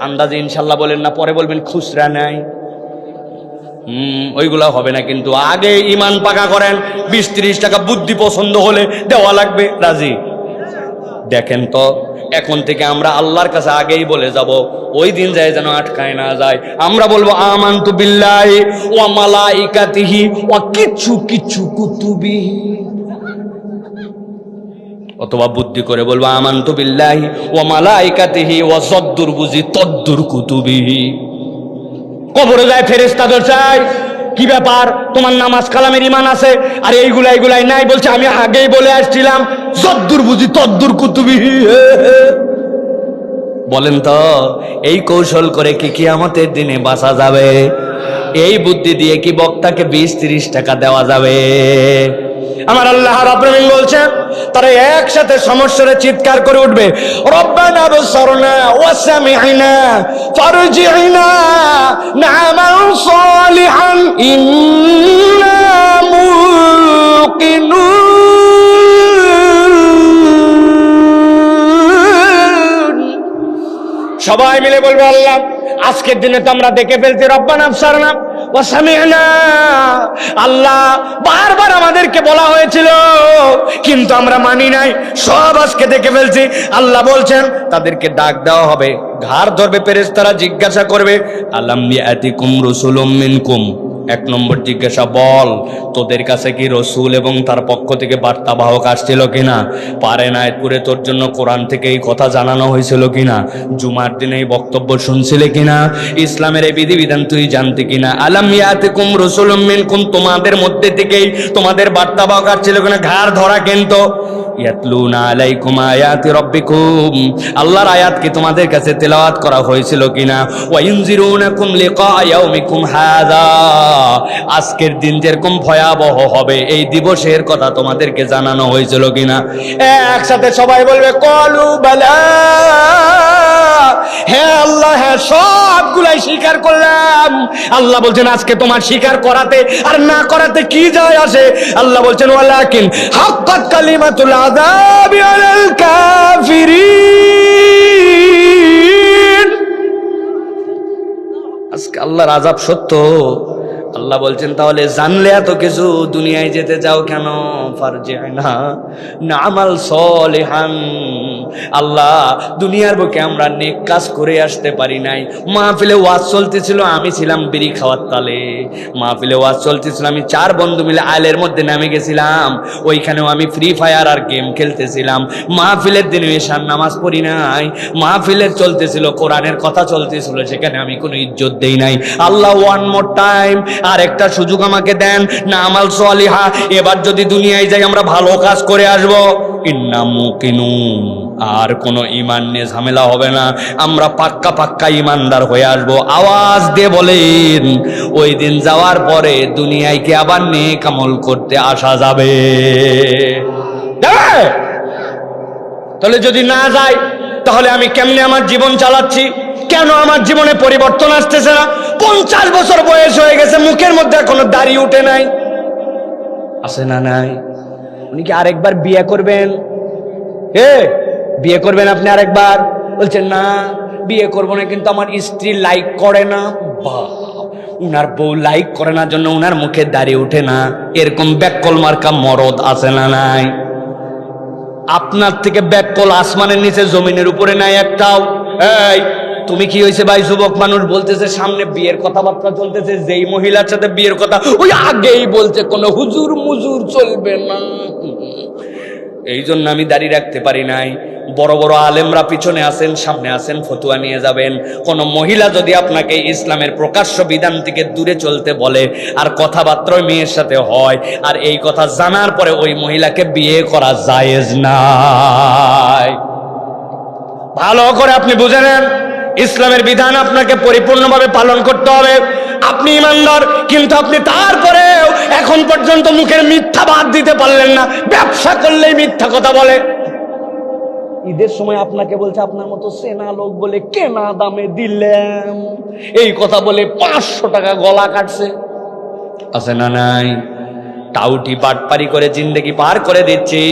আন্দাজে ইনশাল্লাহ বলেন না, পরে বলবেন খুচরা নাই। ওইগুলা হবে না, কিন্তু আগে ঈমান পাকা করেন। 20-30 টাকা বুদ্ধি পছন্দ হলে দেওয়া লাগবে। রাজি? দেখেন তো, এখন থেকে আমরা আল্লাহর কাছে আগেই বলে যাব, ওই দিন যায় যেন আটকায় না যায়। আমরা বলবো আমানতু বিল্লাহি ওয়া মালাইকাতিহি ওয়া কিছু কুতুবিহি, অথবা বুদ্ধি করে বলবো আমানতু বিল্লাহি ওয়া মালাইকাতিহি ওয়া যদ্দুর বুঝি তদ্দুর কুতুবিহি। কবরে যায় ফেরেশতাদের চাই, কি ব্যাপার তোমার নামাজ কালামের ঈমান আছে আর এইগুলাই নাই? বলছে আমি আগেই বলে আসছিলাম, যদ্দুর বুঝি তদ্দুর কুতুবিহি। বলেন তো, এই কৌশল করে কি কিয়ামতের দিনে বাঁচা যাবে? এই বুদ্ধি দিয়ে কি বক্তাকে 20-30 টাকা দেওয়া যাবে? আমার আল্লাহ রাব্বুল আলামিন বলছেন, তারা একসাথে সমস্যারে চিৎকার করে উঠবে, রব্বানা বসরনা ওয়া সামি'না ফারজি'না না'মাল সালিহান ইন্না মুকিনুন। সবাই মিলে বলবে, আল্লাহ আজকের দিনে তো আমরা দেখে ফেলছি, রব্বানা বসরনা ওয়া সামি'না, আল্লাহ বারবার আমাদেরকে বলা হয়েছিল কিন্তু আমরা মানি নাই, সব আজকে দেখে ফেলছি। আল্লাহ বলছেন তাদেরকে ডাক দেওয়া হবে, ঘাড় ধরবে ফেরেশতারা, জিজ্ঞাসা করবে আলাম ইয়াতিকুম রাসূলুম মিনকুম। 1 নম্বর জিজ্ঞাসা, বল তোদের কাছে কি রসুল এবং তার পক্ষ থেকে বার্তাবাহক আসছিল কিনা? পারে না করে তোর জন্য কোরআন থেকে এই কথা জানানো হয়েছিল কিনা? জুমার দিনে এই বক্তব্য শুনছিলে কিনা? ইসলামের এই বিধিবিধান তুই জানতে কিনা? আলাম ইয়াতিকুম রাসূলুম মিনকুম, তোমাদের মধ্যে থেকেই তোমাদের বার্তাবাহক আসছিল কিনা? ঘাড় ধরা কিন্তু ইয়াতলুনা আলাইকুম আয়াতি রাব্বিকুম, আল্লাহর আয়াত কি তোমাদের কাছে তেলাওয়াত করা হয়েছিল কিনা? ওয়া ইনজিরুনাকুম লিকা ইয়াউমিকুম হাযা, আজকের দিন যেরকম ভয়াবহ হবে এই দিবসের কথা তোমাদেরকে জানানো হয়েছিল কিনা? একসাথে সবাই বলবে কলু বালা, হ্যাঁ আল্লাহ, হ্যাঁ সবগুলাই স্বীকার করলাম। আল্লাহ বলছেন আজকে তোমার স্বীকার করাতে আর না করাতে কি যায় আসে? আল্লাহ বলছেন ওয়ালাকিন হাক্কাত কালিমাতুল আযাবি আলাল কাফিরিন, আজকে আল্লাহর আযাব সত্য। আল্লাহ বলছেন তাহলে জানলে এত কিছু দুনিয়ায় যেতে চাও কেন? ফারজি'না না'মাল সালিহান, আল্লাহ দুনিয়ার বুকে আমরা নেক কাজ করে আসতে পারি নাই। মাহফিলে ওয়াজ চলতেছিল, আমি ছিলাম বিড়ি খাওয়ার তালে। মাহফিলে ওয়াজ চলতেছিল, আমি 4 বন্ধু মিলে আলের মধ্যে নেমে গেছিলাম, ওইখানেও আমি ফ্রি ফায়ার আর গেম খেলতেছিলাম। মাহফিলের দিনে এশার নামাজ পড়ি নাই। মাহফিলের চলতেছিল, কোরআনের কথা চলতেছিল, সেখানে আমি কোনো ইজ্জত দেই নাই। আল্লাহ ওয়ান মোর টাইম, আর একটা সুযোগ আমাকে দেন না আমাল সালিহা, এবার যদি দুনিয়ায় যাই আমরা ভালো কাজ করে আসব। ইন্না মুকিনুন, আর কোনো ঈমান নিয়ে ঝামেলা হবে না, আমরা পাক্কা ঈমানদার হয়ে আসব। আওয়াজ দিয়ে বলেন, ওই দিন যাওয়ার পরে দুনিয়ায় কি আবার নেক আমল করতে আসা যাবে? তাহলে যদি না যাই, তাহলে আমি কেমনে আমার জীবন চালাচ্ছি? কেন আমার জীবনে পরিবর্তন আসতেছে না? 50 বছর বয়স হয়ে গেছে, মুখের মধ্যে এখনো দাড়ি উঠে নাই। আছে না নাই? উনি কি আরেকবার বিয়ে করবেন? বিয়ে করবেন আপনি আরেকবার? বলছেন না, বিয়ে করবো না, কিন্তু আমার স্ত্রী লাইক করে না। বাহ, উনার বউ লাইক করে না জন্য উনার মুখে দাঁড়িয়ে ওঠে না। এরকম ব্যাককল মার্কা মরদ আছে না নাই? আপনার থেকে ব্যাককল আসমানের নিচে জমিনের উপরে নাই একটাও। এই তুমি কি হয়েছে ভাই? যুবক মানুষ বলতেছে, সামনে বিয়ের কথাবার্তা চলতেছে, যেই মহিলার সাথে বিয়ের কথা ওই আগেই বলছে কোনো হুজুর মুজুর চলবে না। এই জন্য আমি দাড়ি রাখতে পারি নাই। বড় বড় আলেমরা পিছনে আছেন, সামনে আছেন, ফতুয়া নিয়ে যাবেন। কোন মহিলা যদি আপনাকে ইসলামের প্রকাশ্য বিধান থেকে দূরে চলতে বলে আর কথাবার্তা মেয়ের সাথে হয়, আর এই কথা জানার পরে ওই মহিলাকে বিয়ে করা জায়েজ নাই। ভালো করে আপনি বুঝে নেন, ইসলামের বিধান আপনাকে পরিপূর্ণভাবে পালন করতে হবে। আপনি ইমানদার, কিন্তু আপনি তারপরেও এখন পর্যন্ত মুখের মিথ্যা বাদ দিতে পারলেন না। ব্যবসা করলেই মিথ্যা কথা বলে। ঈদের সময় আপনাকে বলছে আপনার মতো সেনা লোক বলে কেনা দামে দিলাম, এই কথা বলে 500 টাকা গলা কাটছে। আছে না নাই? টাউটি পাটপারি করে জিন্দেগি পার করে দিচ্ছি।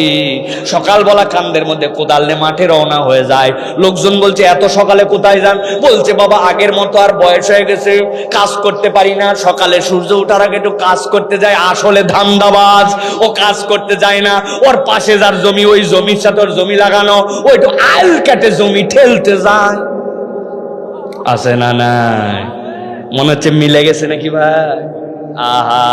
সকালবেলা কান্দের মধ্যে কোদাল নিয়ে মাঠে রওনা হয়ে যায়। লোকজন বলছে এত সকালে কোথায় যান? বলছে বাবা আগের মতো আর বয়স হয়ে গেছে, কাজ করতে পারি না। সকালে সূর্য ওঠার আগে একটু কাজ করতে যায়। আসলে ধান্দাবাজ, ও কাজ করতে যায় না। ওর পাশে যার জমি, ওই জমির সাথে ওর জমি লাগানো, ও একটু আল কেটে জমি ঠেলতে যায়। আছে না নাই? মনে হচ্ছে মিলে গেছে নাকি ভাই? আহা,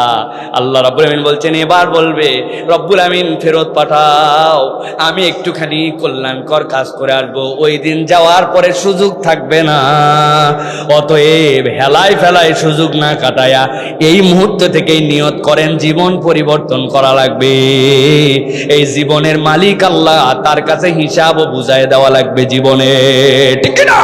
আল্লাহ রাব্বুল আমিন বলছেন এবার বলবে রব্বুল আমিন ফেরত পাঠাও, আমি একটুখানি কল্যাণকর কাজ করে আসবো। ওই দিন যাওয়ার পরে সুযোগ থাকবে না। অতএব হেলায় ফেলায় সুযোগ না কাটায়া এই মুহূর্ত থেকেই নিয়ত করেন জীবন পরিবর্তন করা লাগবে। এই জীবনের মালিক আল্লাহ, তার কাছে হিসাবও বুঝায় দেওয়া লাগবে জীবনে, ঠিক না?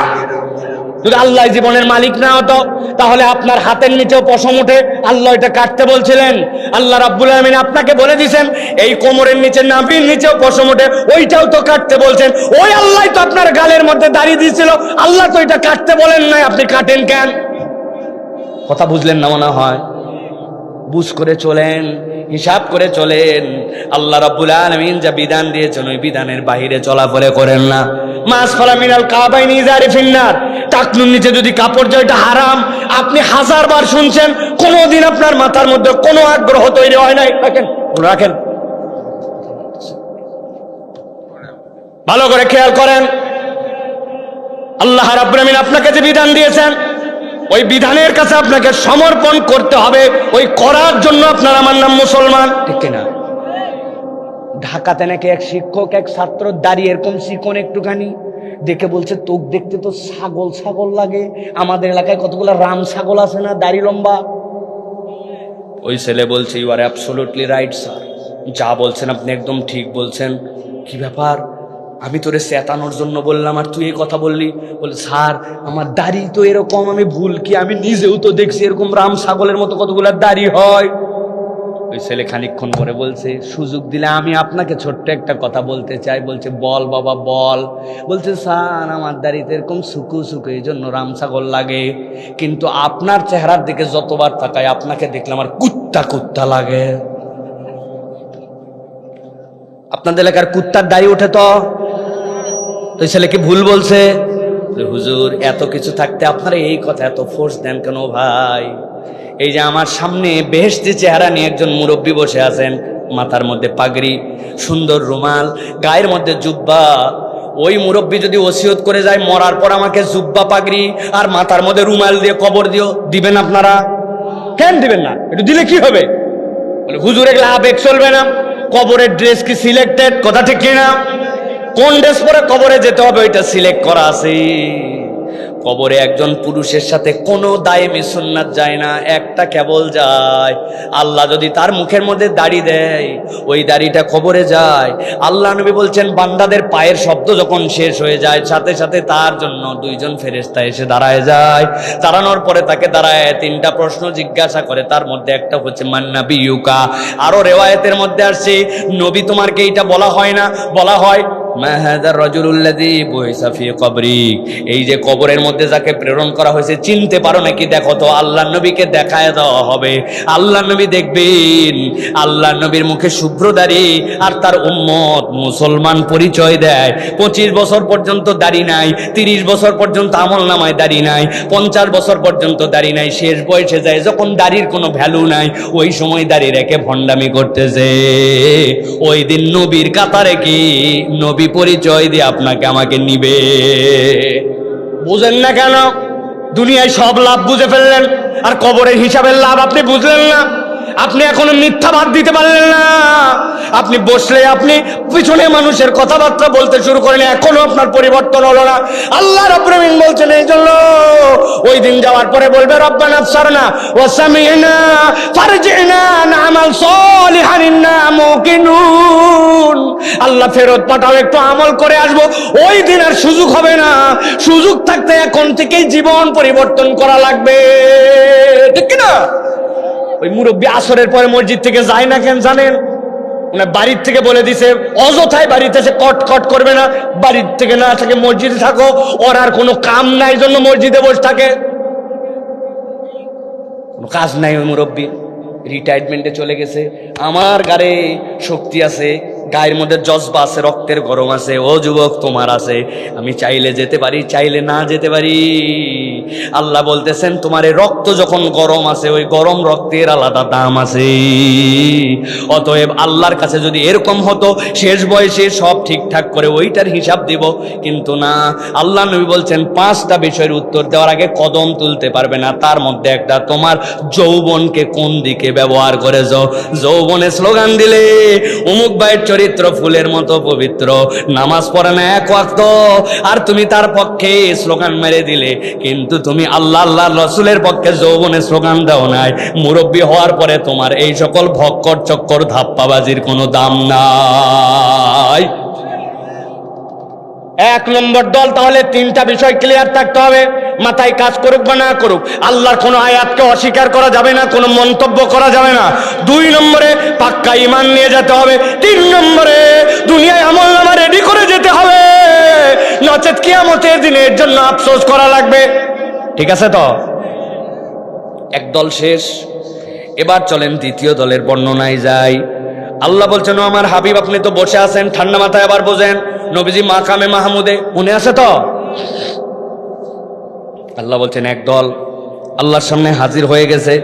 যদি আল্লাহ জীবনের মালিক না হতো তাহলে আপনার হাতের নিচেও পশম ওঠে, আল্লাহ এটা কাটতে বলছিলেন। আল্লাহ রাব্বুল আমিন আপনাকে বলে দিয়েছেন এই কোমরের নিচে, নাভির নিচেও পশম ওঠে, ওইটাও তো কাটতে বলছেন। ওই আল্লাহ তো আপনার গালের মধ্যে দাঁড়িয়ে দিয়েছিল, আল্লাহ তো এটা কাটতে বলেন নাই, আপনি কাটেন কেন? কথা বুঝলেন না মনে হয়? বুঝ করে চলেন, হিসাব করে চলেন। আল্লাহ রাব্বুল আলামিন যা বিধান দিয়েছেন ওই বিধানের বাইরে চলাফেরা করেন না। মাসফালা মিনাল কাবাইনি ইজারি ফিন্নার, টাকনুর নিচে যদি কাপড় যায় এটা হারাম। আপনি 1000 বার শুনছেন, কোনোদিন আপনার মাথার মধ্যে কোনো আগ্রহ তৈরি হয় নাই। রাখেন, ভালো করে খেয়াল করেন। আল্লাহ রাব্বুল আমিন আপনাকে যে বিধান দিয়েছেন ওই বিধানের কাছে আপনাকে সমর্পণ করতে হবে। ওই করার জন্য আপনার আমার নাম মুসলমান, ঠিক না? ঢাকাতে নাকি এক শিক্ষক এক ছাত্র দাঁড়িয়ে এরকম শিখন একটুখানি দেখে বলছে তোক দেখতে তো ছাগল ছাগল লাগে। আমাদের এলাকায় কতগুলো রাম ছাগল আছে না, দাড়ি লম্বা। ওই ছেলে বলছে you are absolutely right sir, যা বলছেন আপনি একদম ঠিক বলছেন। কি ব্যাপার, আমি তোরে চেতানোর জন্য বললাম আর তুই এই কথা বললি? বলে স্যার আমার দাড়ি তো এরকম, আমি ভুল কি, আমি নিজেও তো দেখছি এরকম রাম ছাগলের মতো কতগুলো দাড়ি হয়। ওই ছেলে খানিকক্ষণ পরে বলছে সুযোগ দিলে আমি আপনাকে ছোট্ট একটা কথা বলতে চাই। বলছে বল বাবা বল। বলছে স্যার আমার দাড়িতে এরকম শুকু শুকু, এই জন্য রাম ছাগল লাগে, কিন্তু আপনার চেহারার দিকে যতবার তাকাই আপনাকে দেখলে আমার কুত্তা কুত্তা লাগে। আপনাদের এলাকার কুত্তার দাড়ি ওঠে তো? ওই ছেলে কি ভুল বলছে? হুজুর এত কিছু থাকতে আপনারা এই কথা এত ফোর্স দেন কেন ভাই? এই যে আমার সামনে বেহেশতি চেহারা নিয়ে একজন মুরব্বী বসে আছেন, মাথার মধ্যে পাগড়ি, সুন্দর রুমাল, গায়ের মধ্যে জুব্বা। ওই মুরব্বী যদি ওসিয়ত করে যায় মরার পর আমাকে জুব্বা পাগড়ি আর মাথার মধ্যে রুমাল দিয়ে কবর দিও, দিবেন আপনারা? কেন দিবেন না? একটু দিলে কি হবে? বলে হুজুর এগুলা আবেগ চলবে না, কবরের ড্রেস কি সিলেক্টেড? কথা ঠিক কিনা? কোন ড্রেস পরে কবরে যেতে হবে ওইটা সিলেক্ট করা আছে। কবরে একজন পুরুষের সাথে কোনো দায়েমি সুন্নাত যায় না, একটা কেবল যায়। আল্লাহ যদি তার মুখের মধ্যে দাড়ি দেয় ওই দাড়িটা কবরে যায়। আল্লাহ নবী বলছেন বান্দাদের পায়ের শব্দ যখন শেষ হয়ে যায় সাথে সাথে তার জন্য 2 জন ফেরেশতা এসে দাঁড়ায় যায়। দাঁড়ানোর পরে তাকে দাঁড়ায় 3টা প্রশ্ন জিজ্ঞাসা করে, তার মধ্যে একটা হচ্ছে মান নাবিয়ুকা। আরো রেওয়ায়েতের মধ্যে আসছে নবী তোমারকে এইটা বলা হয় না? বলা হয়। মা হাযার রাজুলুল্লাযী বুইসা ফী কবরি, এই যে কবরের মধ্যে যাকে প্রেরণ করা হয়েছে চিনতে পারো নাকি দেখো তো। আল্লাহর নবীকে দেখায় দেওয়া হবে, আল্লাহর নবী দেখবেন আল্লাহর নবীর মুখে শুভ্র দাড়ি আর তার উম্মত মুসলমান পরিচয় দেয়। 25 বছর পর্যন্ত দাড়ি নাই, 30 বছর পর্যন্ত আমলনামায় দাড়ি নাই, 50 বছর পর্যন্ত দাড়ি নাই, শেষ বয়সে যায় যখন দাড়ির কোনো ভ্যালু নাই ওই সময় দাড়ি রেখে ভণ্ডামি করতেছে। ওই দিন নবীর কাতারে কি নবী পরিচয় দিয়ে আপনাকে আমাকে নিবে? বুঝেন না কেন? দুনিয়ায় সব লাভ বুঝে ফেললেন আর কবরের হিসাবের লাভ আপনি বুঝলেন না। আপনি এখনো মিথ্যাবাদ দিতে পারলেন না। আপনি বসলে আপনি পিছনে মানুষের কথাবার্তা বলতে শুরু করেন, এখনো আপনার পরিবর্তন হলো না। আল্লাহ রাব্বুল আলামিন বলছেন এই জন্য ওই দিন যাওয়ার পরে বলবে রব্বানা আবসারনা ওয়া সামি'না ফারজি'না না'মাল সালিহান ইন্না মুকিনুন। আল্লাহ ফেরত পাঠাও, একটু আমল করে আসবো। ওই দিন আর সুযোগ হবে না, সুযোগ থাকতে এখন থেকেই জীবন পরিবর্তন করা লাগবে, ঠিক না? ওই মুরব্বী আসরের পরে মসজিদ থেকে যায় না কেন জানেন? বাড়ির থেকে বলে দিছে অযথায় বাড়িতে এসে কট কট করবে না, বাড়ির থেকে না থাকে মসজিদে থাকো। ওর আর কোনো কাম নাই জন্য মসজিদে বসে থাকে, কোনো কাজ নাই। ওই মুরব্বী রিটায়ারমেন্টে চলে গেছে। আমার গায়ে শক্তি আছে, গায়ের মধ্যে জজবা আছে, রক্তের গরম আছে। ও যুবক তোমার আছে, আমি চাইলে যেতে পারি, চাইলে না যেতে পারি। আল্লাহ বলতেছেন তোমার এই রক্ত যখন গরম আছে, ওই গরম রক্তের আলাদা দাম আছে। অতএব আল্লাহর কাছে যদি এরকম হতো শেষ বয়সে সব ঠিকঠাক করে ওইটার হিসাব দিব, কিন্তু না। আল্লাহ নবী বলছেন 5টা বিষয়ের উত্তর দেওয়ার আগে কদম তুলতে পারবে না। তার মধ্যে একটা তোমার যৌবনকে কোন দিকে ব্যবহার করেছো। যৌবনে স্লোগান দিলে অমুক ভাইয়ের চরিত্র ফুলের মতো পবিত্র, নামাজ পড়ে না এক ওয়াক্ত, আর তুমি তার পক্ষে স্লোগান মেরে দিলে, কিন্তু তুমি আল্লাহ আল্লাহ রসুলের পক্ষে যৌবনে স্লোগান দাও নাই। মুরব্বী হওয়ার পরে তোমার এই সকল ভক্কর চক্কর ধাপ্পাবাজির কোনো দাম নাই। 1 নম্বর দল, তাহলে 3টা বিষয় ক্লিয়ার থাকতে হবে, মাথায় কাজ করুক বা না করুক। আল্লাহর কোনো আয়াতকে অস্বীকার করা যাবে না, কোনো মন্তব্য করা যাবে না। 2 নম্বরে পাক্কা ঈমান নিয়ে যেতে হবে। 3 নম্বরে দুনিয়ায় আমলনামা রেডি করে যেতে হবে, নচেত কিয়ামতের দিনের জন্য আফসোস করা লাগবে। ঠিক আছে তো? এক দল শেষ, এবার চলেন 2য় দলের বর্ণনায় যাই। আল্লাহ বলছেন আমার হাবিব আপনি তো বসে আছেন, ঠান্ডা মাথায় আবার বোঝেন নবীজি মাকামে মাহমুদে, মনে আছে তো? আল্লাহ বলছেন এক দল আল্লাহর সামনে হাজির হয়ে গেছে।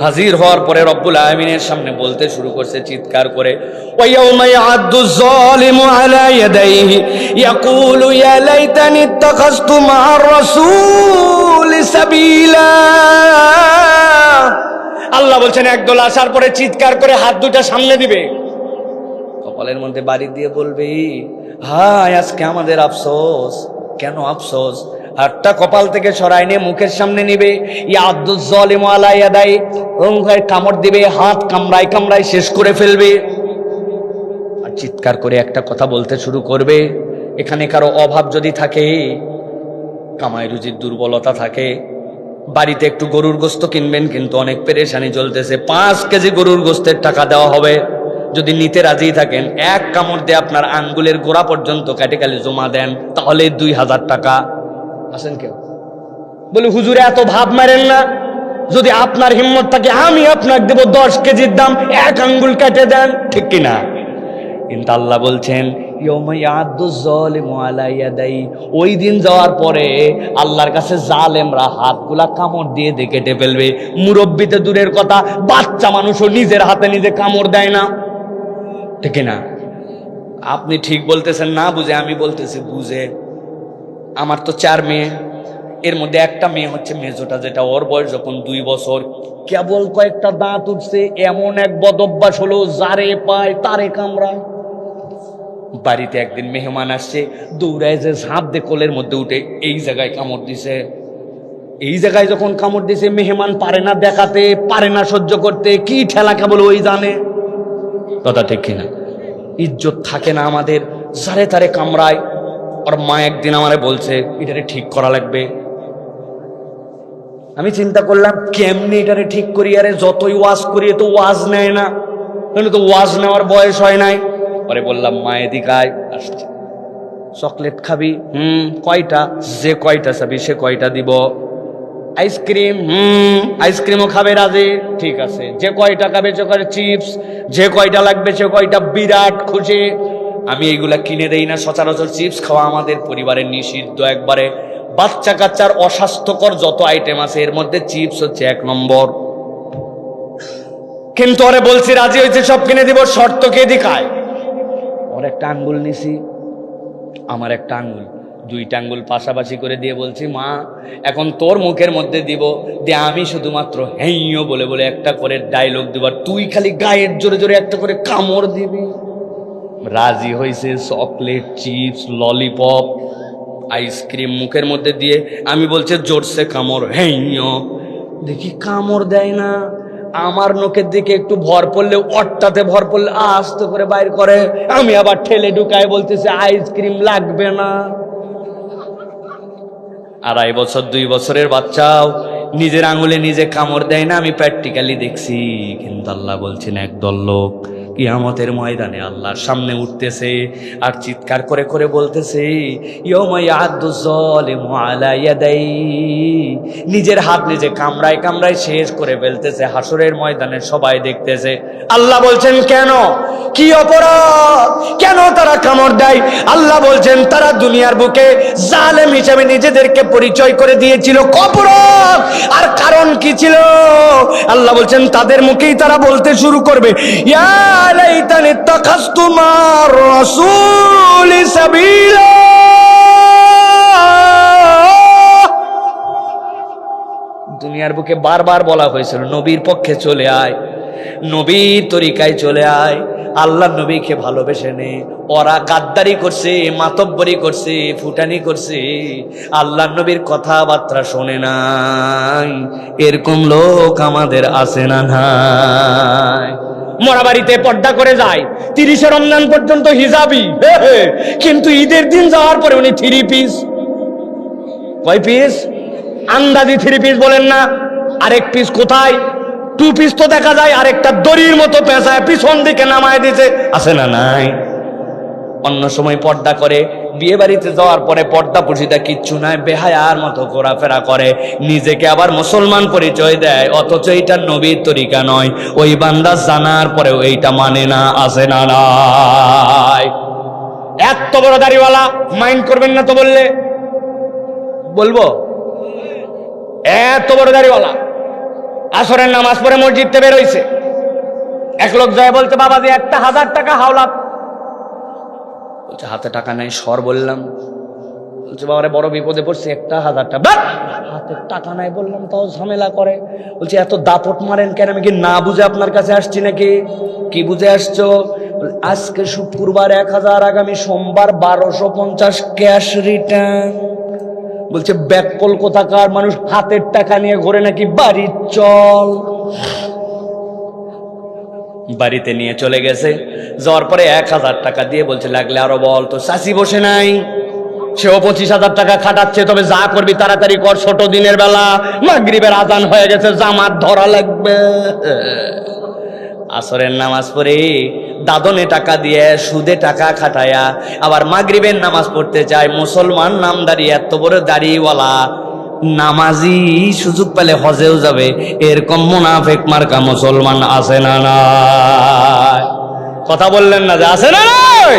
হাজির হওয়ার পরে রব্বুল আলামিনের সামনে বলতে শুরু করছে চিৎকার করে, ওয়ায়াউমা ইয়া'আদ্দু যালিমু আলা ইয়াদাইহি ইয়াকুলু ইয়া লাইতানি ইত্তাখাযতু মা'আর রাসূলি সাবিলা। আল্লাহ বলছেন একদল আসার পরে চিৎকার করে হাত দুটো সামনে দিবে, কপালের মধ্যে বাড়ি দিয়ে বলবে হায় আজকে আমাদের আফসোস। কেন আফসোস? হাতটা কপাল থেকে সরাই নিয়ে মুখের সামনে নিবে, ইয়া'আদ্দুয যালিমু আলা ইয়াদাই, ওঙ্গায় কামড় দিবে, হাত কামড়ায় কামড়ায় শেষ করে ফেলবে। আর চিৎকার করে একটা কথা বলতে শুরু করবে, এখানে কারো অভাব যদি থাকে, কামাই রুজির দুর্বলতা থাকে, বাড়িতে একটু গরুর গোস্ত কিনবেন কিন্তু অনেক পেরেশানি চলতেছে, 5 কেজি গরুর গোস্তের টাকা দেওয়া হবে। যদি নিতে রাজি থাকেন, 1 কামড় দিয়ে আপনার আঙ্গুলের গোড়া পর্যন্ত ক্যাটেকালি জমা দেন, তাহলে 2000 টাকা। আসেন কেউ বলে হুজুরে এত ভাব মারেন না, যদি আপনার হিম্মত থাকে আমি আপনাকে দেব 10 কেজির দাম, 1 আঙ্গুল কেটে দেন, ঠিক কিনা? কিন্তু আল্লাহ বলছেন ওই দিন যাওয়ার পরে আল্লাহর কাছে জালেমরা হাতগুলা কামড় দিয়ে কেটে ফেলবে। মুরব্বিতে দূরের কথা, বাচ্চা মানুষও নিজের হাতে নিজে কামড় দেয় না, ঠিক না? আপনি ঠিক বলতেছেন না বুঝে, আমি বলতেছি বুঝে। আমার তো 4 মেয়ে, এর মধ্যে একটা মেয়ে হচ্ছে মেজোটা, যেটা ওর বয়স যখন 2 বছর, কেবল কয়েকটা দাঁত উঠছে, এমন এক বদভ্যাস হলো যারে পায় তারে কামড়ায়। বাড়িতে একদিন মেহমান আসছে, দৌড়ায় যে ঝাঁপ দিয়ে কোলের মধ্যে উঠে এই জায়গায় কামড় দিছে। এই জায়গায় যখন কামড় দিছে, মেহমান পারে না দেখাতে, পারে না সহ্য করতে, কি ঠেলা কেবল ওই জানে। কথা ঠিক কিনা? ইজ্জত থাকে না আমাদের, যারে তারে কামড়ায়। ওর মা একদিন আমারে বলছে এটারে ঠিক করা লাগবে। আমি চিন্তা করলাম কেমনি এটারে ঠিক করি, আরে যতই ওয়াজ করি তো ওয়াজ নেয় না, তো ওয়াজ নেওয়ার বয়স হয় নাই। পরে বললাম মা এদিকে আয়। আসছে চকলেট খাবি? কয়টা? যে কয়টা চাবি সে কয়টা দিব। আইসক্রিম? আইসক্রিমও খাবে রাজি, ঠিক আছে। যে কয়টা খাবে সে কয়টা চিপস, যে কয়টা লাগবে সে কয়টা, বিরাট খুশি। আমি এইগুলা কিনে দেই না সচরাচর। চিপস খাওয়া আমাদের পরিবারে নিষিদ্ধ একবারে। বাচ্চা কাচ্চার অস্বাস্থ্যকর যত আইটেম আছে এর মধ্যে চিপস হচ্ছে 1 নম্বর। কিন্তু ওরে বলছি, রাজি হয়েছে, সব কিনে দিব, শর্ত কে দিখায়? ওর একটা আঙ্গুল নিছি, আমার একটা আঙ্গুল, 2টা আঙ্গুল পাশাপাশি করে দিয়ে বলছি, মা এখন তোর মুখের মধ্যে দিব, দিয়ে আমি শুধুমাত্র হেইও বলে বলে একটা করে ডায়লগ দিব, আর তুই খালি গায়ের জোরে জোরে একটা করে কামড় দিবি। রাজি হয়েছে। চকলেট, চিপস, ললিপপ, আইসক্রিম মুখের মধ্যে দিয়ে আমি বলছে জোরসে কামড়, হেইও। দেখি কামড় দেয় না। আমার নখের দিকে একটু ভর পড়লে, অট্টাতে ভর পড়লে আস্তে করে বাইর করে। আমি আবার ঠেলে ঢুকায় বলতেছে আইসক্রিম লাগবে না। 2.5 বছর 2 বছরের বাচ্চাও নিজের আঙুলে নিজে কামড় দেয় না, আমি প্র্যাকটিক্যালি দেখছি। কিন্তু আল্লাহ বলছেন একদল লোক কিয়ামতের ময়দানে আল্লাহর সামনে উঠতেছে আর চিৎকার করে করে বলতেছে, ইয়াউমা ইয়াদু যালিমু আলা ইয়াদাই, নিজের হাত নিজে কামড়ায় কামড়ায় শেষ করে ফেলতেছে। হাসরের ময়দানে সবাই দেখতেছে। আল্লাহ বলছেন কেন, কি অপরাধ, কেন তারা কামড় দেয়? আল্লাহ বলছেন তারা দুনিয়ার বুকে জালেম হিসেবে নিজেদেরকে পরিচয় করে দিয়েছিল। অপরাধ আর কারণ কি ছিল? আল্লাহ বলছেন তাদের মুখেই তারা বলতে শুরু করবে, ইয়া লাইতানি তাখাসতু মার রাসূলি সাবিলা। দুনিয়ার বুকে বারবার বলা হয়েছিল নবীর পক্ষে চলে আয়, নবীর তরিকায় চলে আয়, আল্লাহ নবীকে ভালোবেসে নে। ওরা গাদ্দারি করছে, মাতব্বরি করছে, ফুটানি করছে, আল্লাহ নবীর কথাবার্তা শোনে নাই। এরকম লোক আমাদের আছে না নাই? মরা বাড়িতে পর্দা করে যায়, 30শে রমজান পর্যন্ত হিজাবি, কিন্তু ঈদের দিন যাওয়ার পরে উনি 3 পিস। কয় পিস? আন্দাজি 3 পিস বলেন না। আরেক পিস কোথায়? 2 পিস তো দেখা যায়, আরেকটা দড়ির মতো পেঁচায় পিছন দিকে নামায় দিতে, আছে না নাই? অন্য সময় পর্দা করে, বিয়ে বাড়িতে যাওয়ার পরে পর্দা পুশিদা কিচ্ছু নাই, বেহায়ার মতো ঘোরাফেরা করে, নিজেকে আবার মুসলমান পরিচয় দেয়, অথচ এইটা নবীর তরিকা নয়। ওই বান্দা জানার পরেও এইটা মানে না, আছে না নাই? এত বড় দাড়িওয়ালা, মাইন্ড করবেন না তো বললে? বলবো, এত বড় দাড়িওয়ালা আসরের নামাজ পড়ে মসজিদ থেকে বের হইছে। এক লোক যায় বলতে, বাবা যে 1000 টাকা হাওলাত। বলছে হাতে টাকা নাই, সর বললাম। বলছে বাবারে বড় বিপদে পড়ছে, 1000 টাকা। হাতে টাকা নাই বললাম, তাও ঝামেলা করে। বলছে এত দাপট মারেন কেন? আমি কি না বুঝে আপনার কাছে আসছি নাকি? কি বুঝে আসছো? আজকে শুক্রবার 1000, আগামী সোমবার 1250 ক্যাশ রিটার্ন। বলছে ব্যাককল কোথাকার মানুষ, হাতের টাকা নিয়ে ঘোরে নাকি? বাড়ির চল। বাড়িতে নিয়ে চলে গেছে, যাওয়ার পরে 1000 টাকা দিয়ে বলছে লাগলে আরো বল। তো চাষি বসে নাই, সেও 25,000 টাকা খাটাচ্ছে। তবে যা করবি তাড়াতাড়ি কর, ছোট দিনের বেলা, মাগরিবের আজান হয়ে গেছে, জামাত ধরা লাগবে। আসরের নামাজ পড়ে দাদনে টাকা দিয়ে সুদে টাকা খাটায়া আবার মাগরিবের নামাজ পড়তে চায়। মুসলমান নামদারি, এত বড় দাড়িওয়ালা নামাজি, সুযোগ পেলে হজেও যাবে। এরকম মুনাফিক মার্কা মুসলমান আছে না নাই? কথা বললেন না যে আছে না নাই?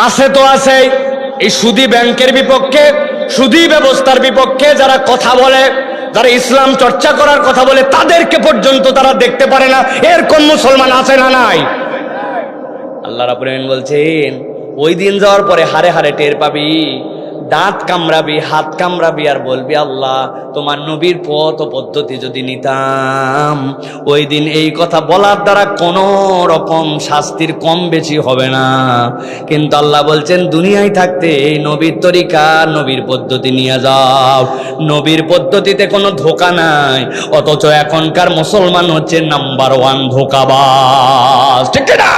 আছে তো আছে। এই সুদী ব্যাংকের বিপক্ষে, সুদী ব্যবস্থার বিপক্ষে যারা কথা বলে, যারা ইসলাম চর্চা করার কথা বলে, তাদেরকে পর্যন্ত তারা দেখতে পারে না। এরকম মুসলমান আছে না নাই? আল্লাহ রাব্বুল আলামিন বলছেন ওই দিন যাওয়ার পরে হারে হারে টের পাবি, দাঁত কামড়াবি, হাত কামড়াবি, আর বলবি আল্লাহ তোমার নবীর পথ ও পদ্ধতি যদি নিতাম। ওই দিন এই কথা বলার দ্বারা কোনো রকম শাস্তির কম বেশি হবে না। কিন্তু আল্লাহ বলছেন দুনিয়ায় থাকতে এই নবীর তরিকা, নবীর পদ্ধতি নিয়ে যাও। নবীর পদ্ধতিতে কোনো ধোঁকা নাই, অথচ এখনকার মুসলমান হচ্ছে নাম্বার 1 ধোঁকাবাজ। ঠিক না?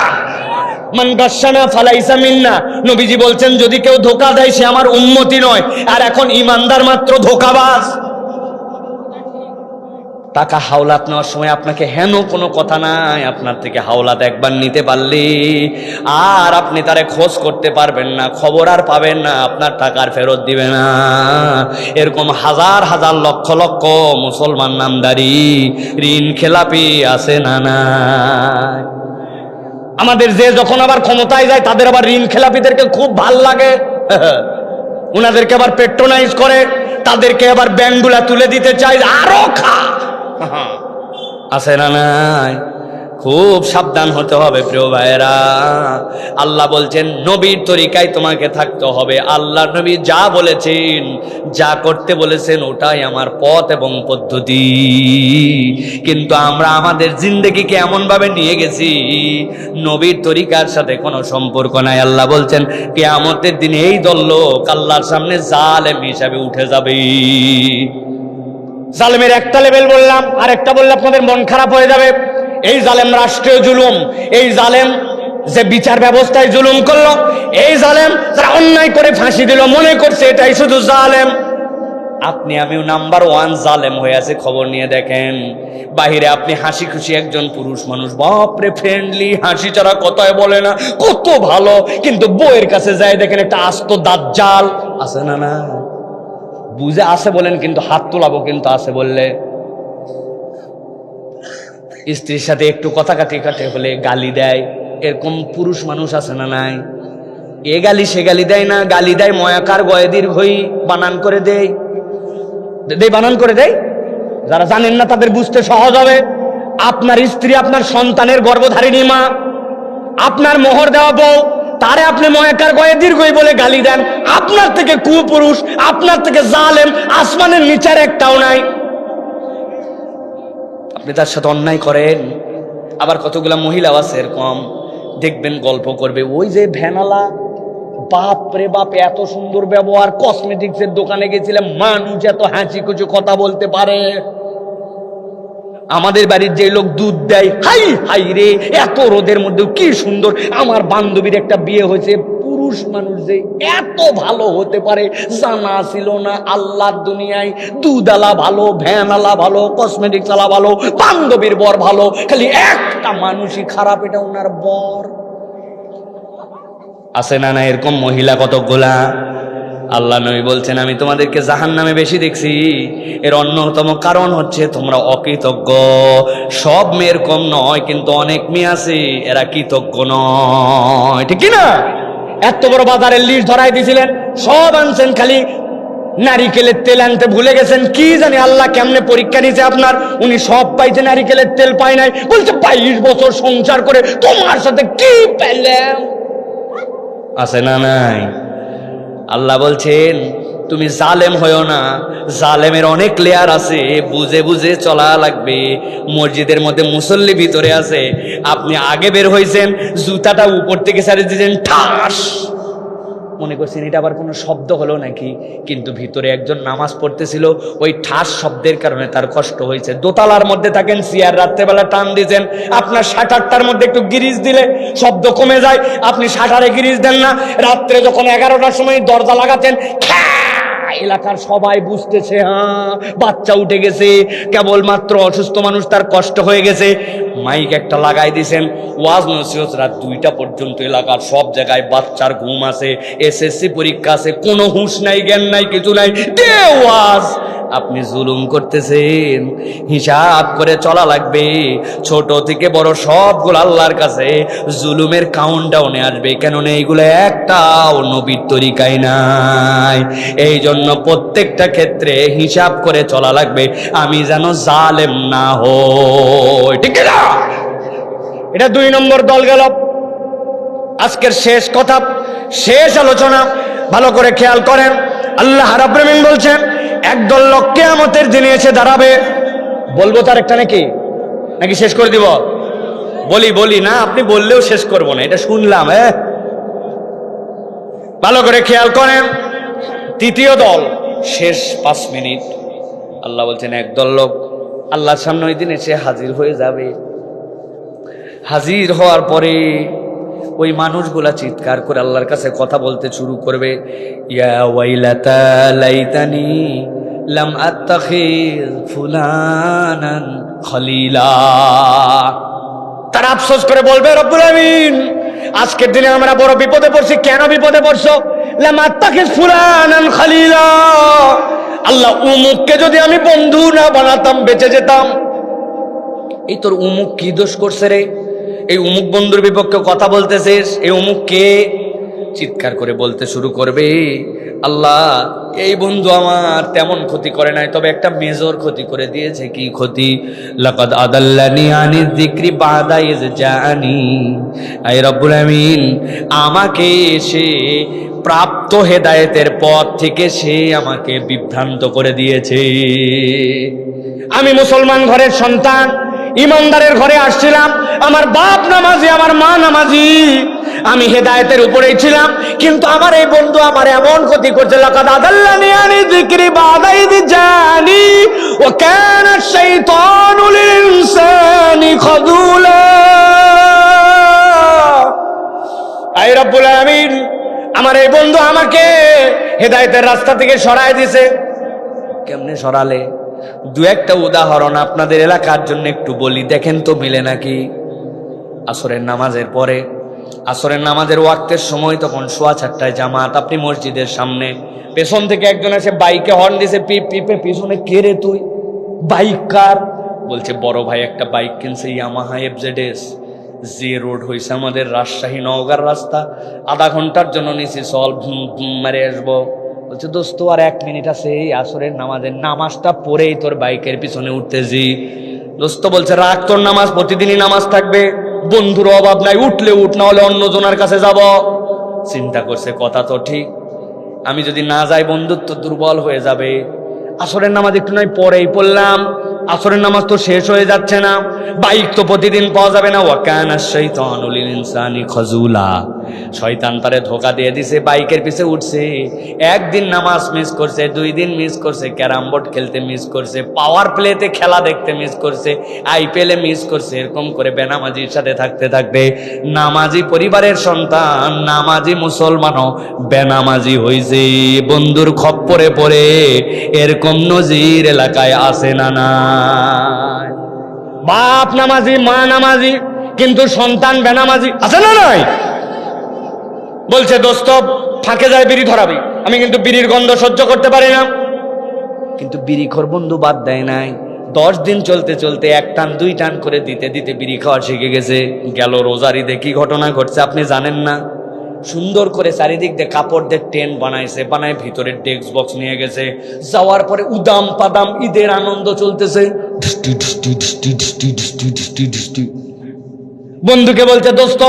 মান গাশানা ফালাইসা মিন্না, নবীজি বলছেন যদি কেউ ধোঁকা দেয় সে আমার উম্মতি নয়। আর এখন ইমানদার মাত্র ধোঁকাবাজ। টাকা হাওলাত নেওয়ার সময় আপনাকে হেন কোনো কথা নাই, আপনার থেকে হাওলাত একবার নিতে পারলে আর আপনি তারে খোঁজ করতে পারবেন না, খবর আর পাবেন না, আপনার টাকার ফেরত দিবে না। এরকম হাজার হাজার লক্ষ লক্ষ মুসলমান নামদারি ঋণ খেলাপি আছে না নাই? আমাদের যে যখন আবার ক্ষমতায় যায় তাদের আবার ঋণ খেলাপিদেরকে খুব ভাল লাগে, ওনাদেরকে আবার পেট্রোনাইজ করে, তাদেরকে আবার ব্যাংকগুলা তুলে দিতে চায়, আরো খা। আছে না নাই? খুব সাবধান হতে হবে প্রিয় ভাইয়েরা। আল্লাহ বলছেন নবীর তরিকায় তোমাকে থাকতে হবে। আল্লাহ নবী যা বলেছেন, যা করতে বলেছেন ওটাই আমার পথ এবং পদ্ধতি। কিন্তু আমরা আমাদের জিন্দেগিকে এমন ভাবে নিয়ে গেছি নবীর তরিকার সাথে কোনো সম্পর্ক নাই। আল্লাহ বলছেন কিয়ামতের দিনে এই দল লোক আল্লাহর সামনে জালেম হিসাবে উঠে যাবে। জালেমের একটা লেভেল বললাম, আর একটা বললে আপনাদের মন খারাপ হয়ে যাবে। এই জালেম রাষ্ট্রীয় জুলুম, এই জালেম যে বিচার ব্যবস্থায় জুলুম করলো, এই জালেম যারা অন্যায় করে ফাঁসি দিল, মনে করছে এটাই শুধু জালেম। আপনি আমিও নাম্বার 1 জালেম হয়ে আছে। খবর নিয়ে দেখেন, বাহিরে আপনি হাসি খুশি একজন পুরুষ মানুষ, বাপরে ফ্রেন্ডলি, হাসি ছাড়া কথাই বলে না, কত ভালো। কিন্তু বউয়ের কাছে যায় দেখেন একটা আস্ত দাজ্জাল। আছে না না? বুঝে আছে বলেন, কিন্তু হাত তোলাবো কিন্তু আছে বললে। স্ত্রীর সাথে একটু কথা কাটে হলে গালি দেয়, এরকম পুরুষ মানুষ আছে না নাই? এ গালি সে গালি দেয় না, গালি দেয় ময়াকার গয়ে দীর্ঘই বানান করে দেয়, বানান করে দেয়। যারা জানেন না তাদের বুঝতে সহজ হবে। আপনার স্ত্রী আপনার সন্তানের গর্ভধারিণী মা, আপনার মোহর দেওয়া বউ, তারে আপনি ময়াকার গয়ে দীর্ঘই বলে গালি দেন। আপনার থেকে কুপুরুষ, আপনার থেকে জালেম আসমানের নিচের একটাও নাই। আপনি তার সাথে অন্যায় করেন। আবার কতগুলা মহিলাও আছে এরকম, দেখবেন গল্প করবে, ওই যে ভ্যানালা, বাপ রে বাপ এত সুন্দর ব্যবহার, কসমেটিক্সের দোকানে গেছিলাম, মানুষ এত হাসি খুশি কথা বলতে পারে। আমাদের বাড়ির যে লোক দুধ দেয়, হাই হাই রে এত রোদের মধ্যে কি সুন্দর। আমার বান্ধবীর একটা বিয়ে হয়েছে, পুরুষ মানুষ যে এত ভালো হতে পারে জানা ছিল না। আল্লাহর দুনিয়ায় দুধ আলা ভালো, ভ্যান আলা ভালো, কসমেটিক্স আলা ভালো, বান্ধবীর বর ভালো, খালি একটা মানুষই খারাপ, এটা ওনার বর। আছে না না এরকম মহিলা কতগুলা? আল্লাহ নবী বলছেন আমি তোমাদেরকে জাহান্নামে বেশি দেখছি। এর অন্যতম কারণ হচ্ছে তোমরা অকৃতজ্ঞ। সব মেয়ের কম নয়, কিন্তু অনেক মেয়ে আছে এরা কৃতজ্ঞ নয়, ঠিক না? এত বড় বাজারের লিস্ট ধরাই দিয়েছিলেন, সব আনছেন, খালি নারিকেলের তেল আনতে ভুলে গেছেন। কি জানি আল্লাহ কেমনে পরীক্ষা নিয়েছে আপনার। উনি সব পাইছে, নারিকেলের তেল পাই নাই। বলছে 22 বছর সংসার করে তোমার সাথে কি পেলাম। আছে না নাই? আল্লাহ বলছেন তুমি জালেম হয়েও না, জালেমের অনেক লেয়ার আছে, বুঝে বুঝে চলা লাগবে। মসজিদের মধ্যে মুসল্লি ভিতরে আছে, আপনি আগে বের হয়েছেন, জুতাটা উপর থেকে ছাড়িয়ে দিয়েছেন, ঠাস, মনে করছেন এটা আবার কোনো শব্দ হলো নাকি, কিন্তু ভিতরে একজন নামাজ পড়তেছিল, ওই ঠাস শব্দের কারণে তার কষ্ট হয়েছে। দোতলার মধ্যে থাকেন, চেয়ার রাত্রেবেলা টান দিয়েছেন, আপনার শাটারটার মধ্যে একটু গিরিজ দিলে শব্দ কমে যায়, আপনি শাটারে গিরিজ দেন না। রাত্রে যখন 11টার সময় দরজা লাগাতেন, এলাকার সবাই বুঝতেছে হ্যাঁ বাচ্চা উঠে গেছে, কেবলমাত্র অসুস্থ মানুষ, তার কষ্ট হয়ে গেছে। মাইক একটা লাগাই দিয়েছেন, ওয়াজ নসিহত রাত 2টা পর্যন্ত, এলাকার সব জায়গায় বাচ্চার ঘুম আছে, এসএসসি পরীক্ষা আছে, কোনো হুঁশ নাই, জ্ঞান নাই, কিছু নাই, দে ওয়াজ। আপনি জুলুম করতেছেন, হিসাব করে চলা লাগবে। ছোট থেকে বড় সবগুলো আল্লাহর কাছে জুলুমের কাউন্টডাউনে আসবে। কেননা এইগুলো একটাও নবীর তরিকায় নাই। এই জন্য প্রত্যেকটা ক্ষেত্রে হিসাব করে চলা লাগবে, আমি যেন জালেম না হই, ঠিক না? এটা 2 নম্বর দল গেল। আজকের শেষ কথা, শেষ আলোচনা, ভালো করে খেয়াল করেন। আল্লাহ রাব্বুল আলামিন বলছেন একদল লোক কিয়ামতের দিনে এসে দাঁড়াবে। বলবো তার একটা নাকি শেষ করে দিব? বলি না, আপনি বললেও শেষ করব না, এটা শুনলাম। ভালো করে খেয়াল করেন, তৃতীয় দল, শেষ 5 মিনিট। আল্লাহ বলছেন একদল লোক আল্লাহর সামনে ওই দিন এসে হাজির হয়ে যাবে। হাজির হওয়ার পরে ওই মানুষগুলা চিৎকার করে আল্লাহর কাছে কথা বলতে শুরু করবে, ইয়া ওয়াইলাতা লাইতানি লাম আত্তাখিজ ফুলানান খলিলা। তারা আফসোস করে বলবে রব্বুল আমিন আজকের দিনে আমরা বড় বিপদে পড়ছি। কেন বিপদে পড়ছো? লাম আত্তাখিজ ফুলানান খলিলা, আল্লাহ উমুককে যদি আমি বন্ধু না বানাতাম বেঁচে যেতাম। এই তোর উমুক কি দোষ করছে রে? এই উমুক বন্ধুর বিপক্ষে কথা বলতেছিস, এই উমুক কে? চিৎকার করে বলতে শুরু করবে, আল্লাহ এই বন্ধু আমার তেমন ক্ষতি করে নাই, তবে একটা মেজর ক্ষতি করে দিয়েছে। কি ক্ষতি? লাকাদ আদাল্লানি আনিয যিকরি বাদা ইয জাআনি। আয় রব্বুল আমিন আমাকে সে প্রাপ্ত হেদায়েতের পথ থেকে সে আমাকে বিভ্রান্ত করে দিয়েছে। আমি মুসলমান ঘরের সন্তান, ইমানদারের ঘরে আসছিলাম, আমার বাপ নামাজি, আমার মা নামাজি, আমি হেদায়েতের উপরেই ছিলাম, কিন্তু আমার এই বন্ধু আমার এমন ক্ষতি করছে। লাকাদ আদাল্লানি আনি যিকরি বাদা ইয জাআনি ওয়া কানা আশ-শাইতানু লিল ইনসানি খাযুলা। আয় রব্বুল আমিন আমার এই বন্ধু আমাকে হেদায়েতের রাস্তা থেকে সরায় দিয়েছে। কেমনে সরালে? দু একটা উদাহরণ আপনাদের এলাকার জন্য একটু বলি, দেখেন তো মিলে নাকি। আসরের নামাজের পরে, আসরের নামাজের ওয়াক্তের সময়, তখন 4:15 জামাত, আপনি মসজিদের সামনে, পেছন থেকে একজন এসে বাইকে হর্ন দিছে, পিপ পিপে, পিছনে কে রে তুই? বাইক কার? বলছে বড় ভাই একটা বাইক কিনছে, ইয়ামাহা FZS, যে রোড হয়েছে আমাদের রাজশাহী নওগাঁর রাস্তা, আধা ঘন্টার জন্য নিচে চল মারে আসবো। বলছে দোস্ত আর 1 মিনিট আছে, এই আসরের নামাজের নামাজটা পড়েই তোর বাইকের পিছনে উঠতেছি। দোস্ত বলছে রাখ তোর নামাজ, প্রতিদিনই নামাজ থাকবে, বন্ধুর অভাব নাই, উঠলে উঠ, না হলে অন্য জনের কাছে যাব। চিন্তা করছে কথা তো ঠিক, আমি যদি না যাই বন্ধুত্ব দুর্বল হয়ে যাবে। আসরের নামাজ একটু নয় পরেই পড়লাম, আসরের নামাজ তো শেষ হয়ে যাচ্ছে না, বাইক তো প্রতিদিন পাওয়া যাবে না। ওয়া কানা আশ-শাইতানু লিল ইনসানি খাযুলা, শয়তান তারে ধোঁকা দিয়ে দিছে, বাইকের পিছে উঠছে। একদিন নামাজ মিস করছে, 2 দিন মিস করছে, ক্যারাম বোর্ড খেলতে মিস করছে, পাওয়ার প্লেতে খেলা দেখতে মিস করছে, IPL-এ মিস করছে। এরকম করে বেনামাজির সাথে থাকতে থাকতে নামাজি পরিবারের সন্তান, নামাজি মুসলমানও বেনামাজি হইছে, বন্ধুর খপ্পরে পড়ে। এরকম নজির এলাকায় আছে না নাই? বাপ নামাজি, মা নামাজি, কিন্তু সন্তান বেনামাজি, আছে না নাই? বলছে দোস্ত ফাঁকে যায় বিড়ি ধরাবি, আমি কিন্তু বিড়ির গন্ধ সহ্য করতে পারি না। কিন্তু বিড়িখোর বন্ধু বাদ দেয় নাই। 10 দিন চলতে চলতে 1 টান 2 টান করে দিতে দিতে বিড়ি খাওয়া শিখে গেছে। গেল রোজার ঈদে কি ঘটনা ঘটছে আপনি জানেন না? সুন্দর করে চারিদিক দিয়ে কাপড় দিয়ে টেন্ট বানাইছে, বানায় ভিতরে ডেস্ক বক্স নিয়ে গেছে। যাওয়ার পরে উদাম পাদাম ঈদের আনন্দ চলতেছে। বন্ধুকে বলছে দোস্ত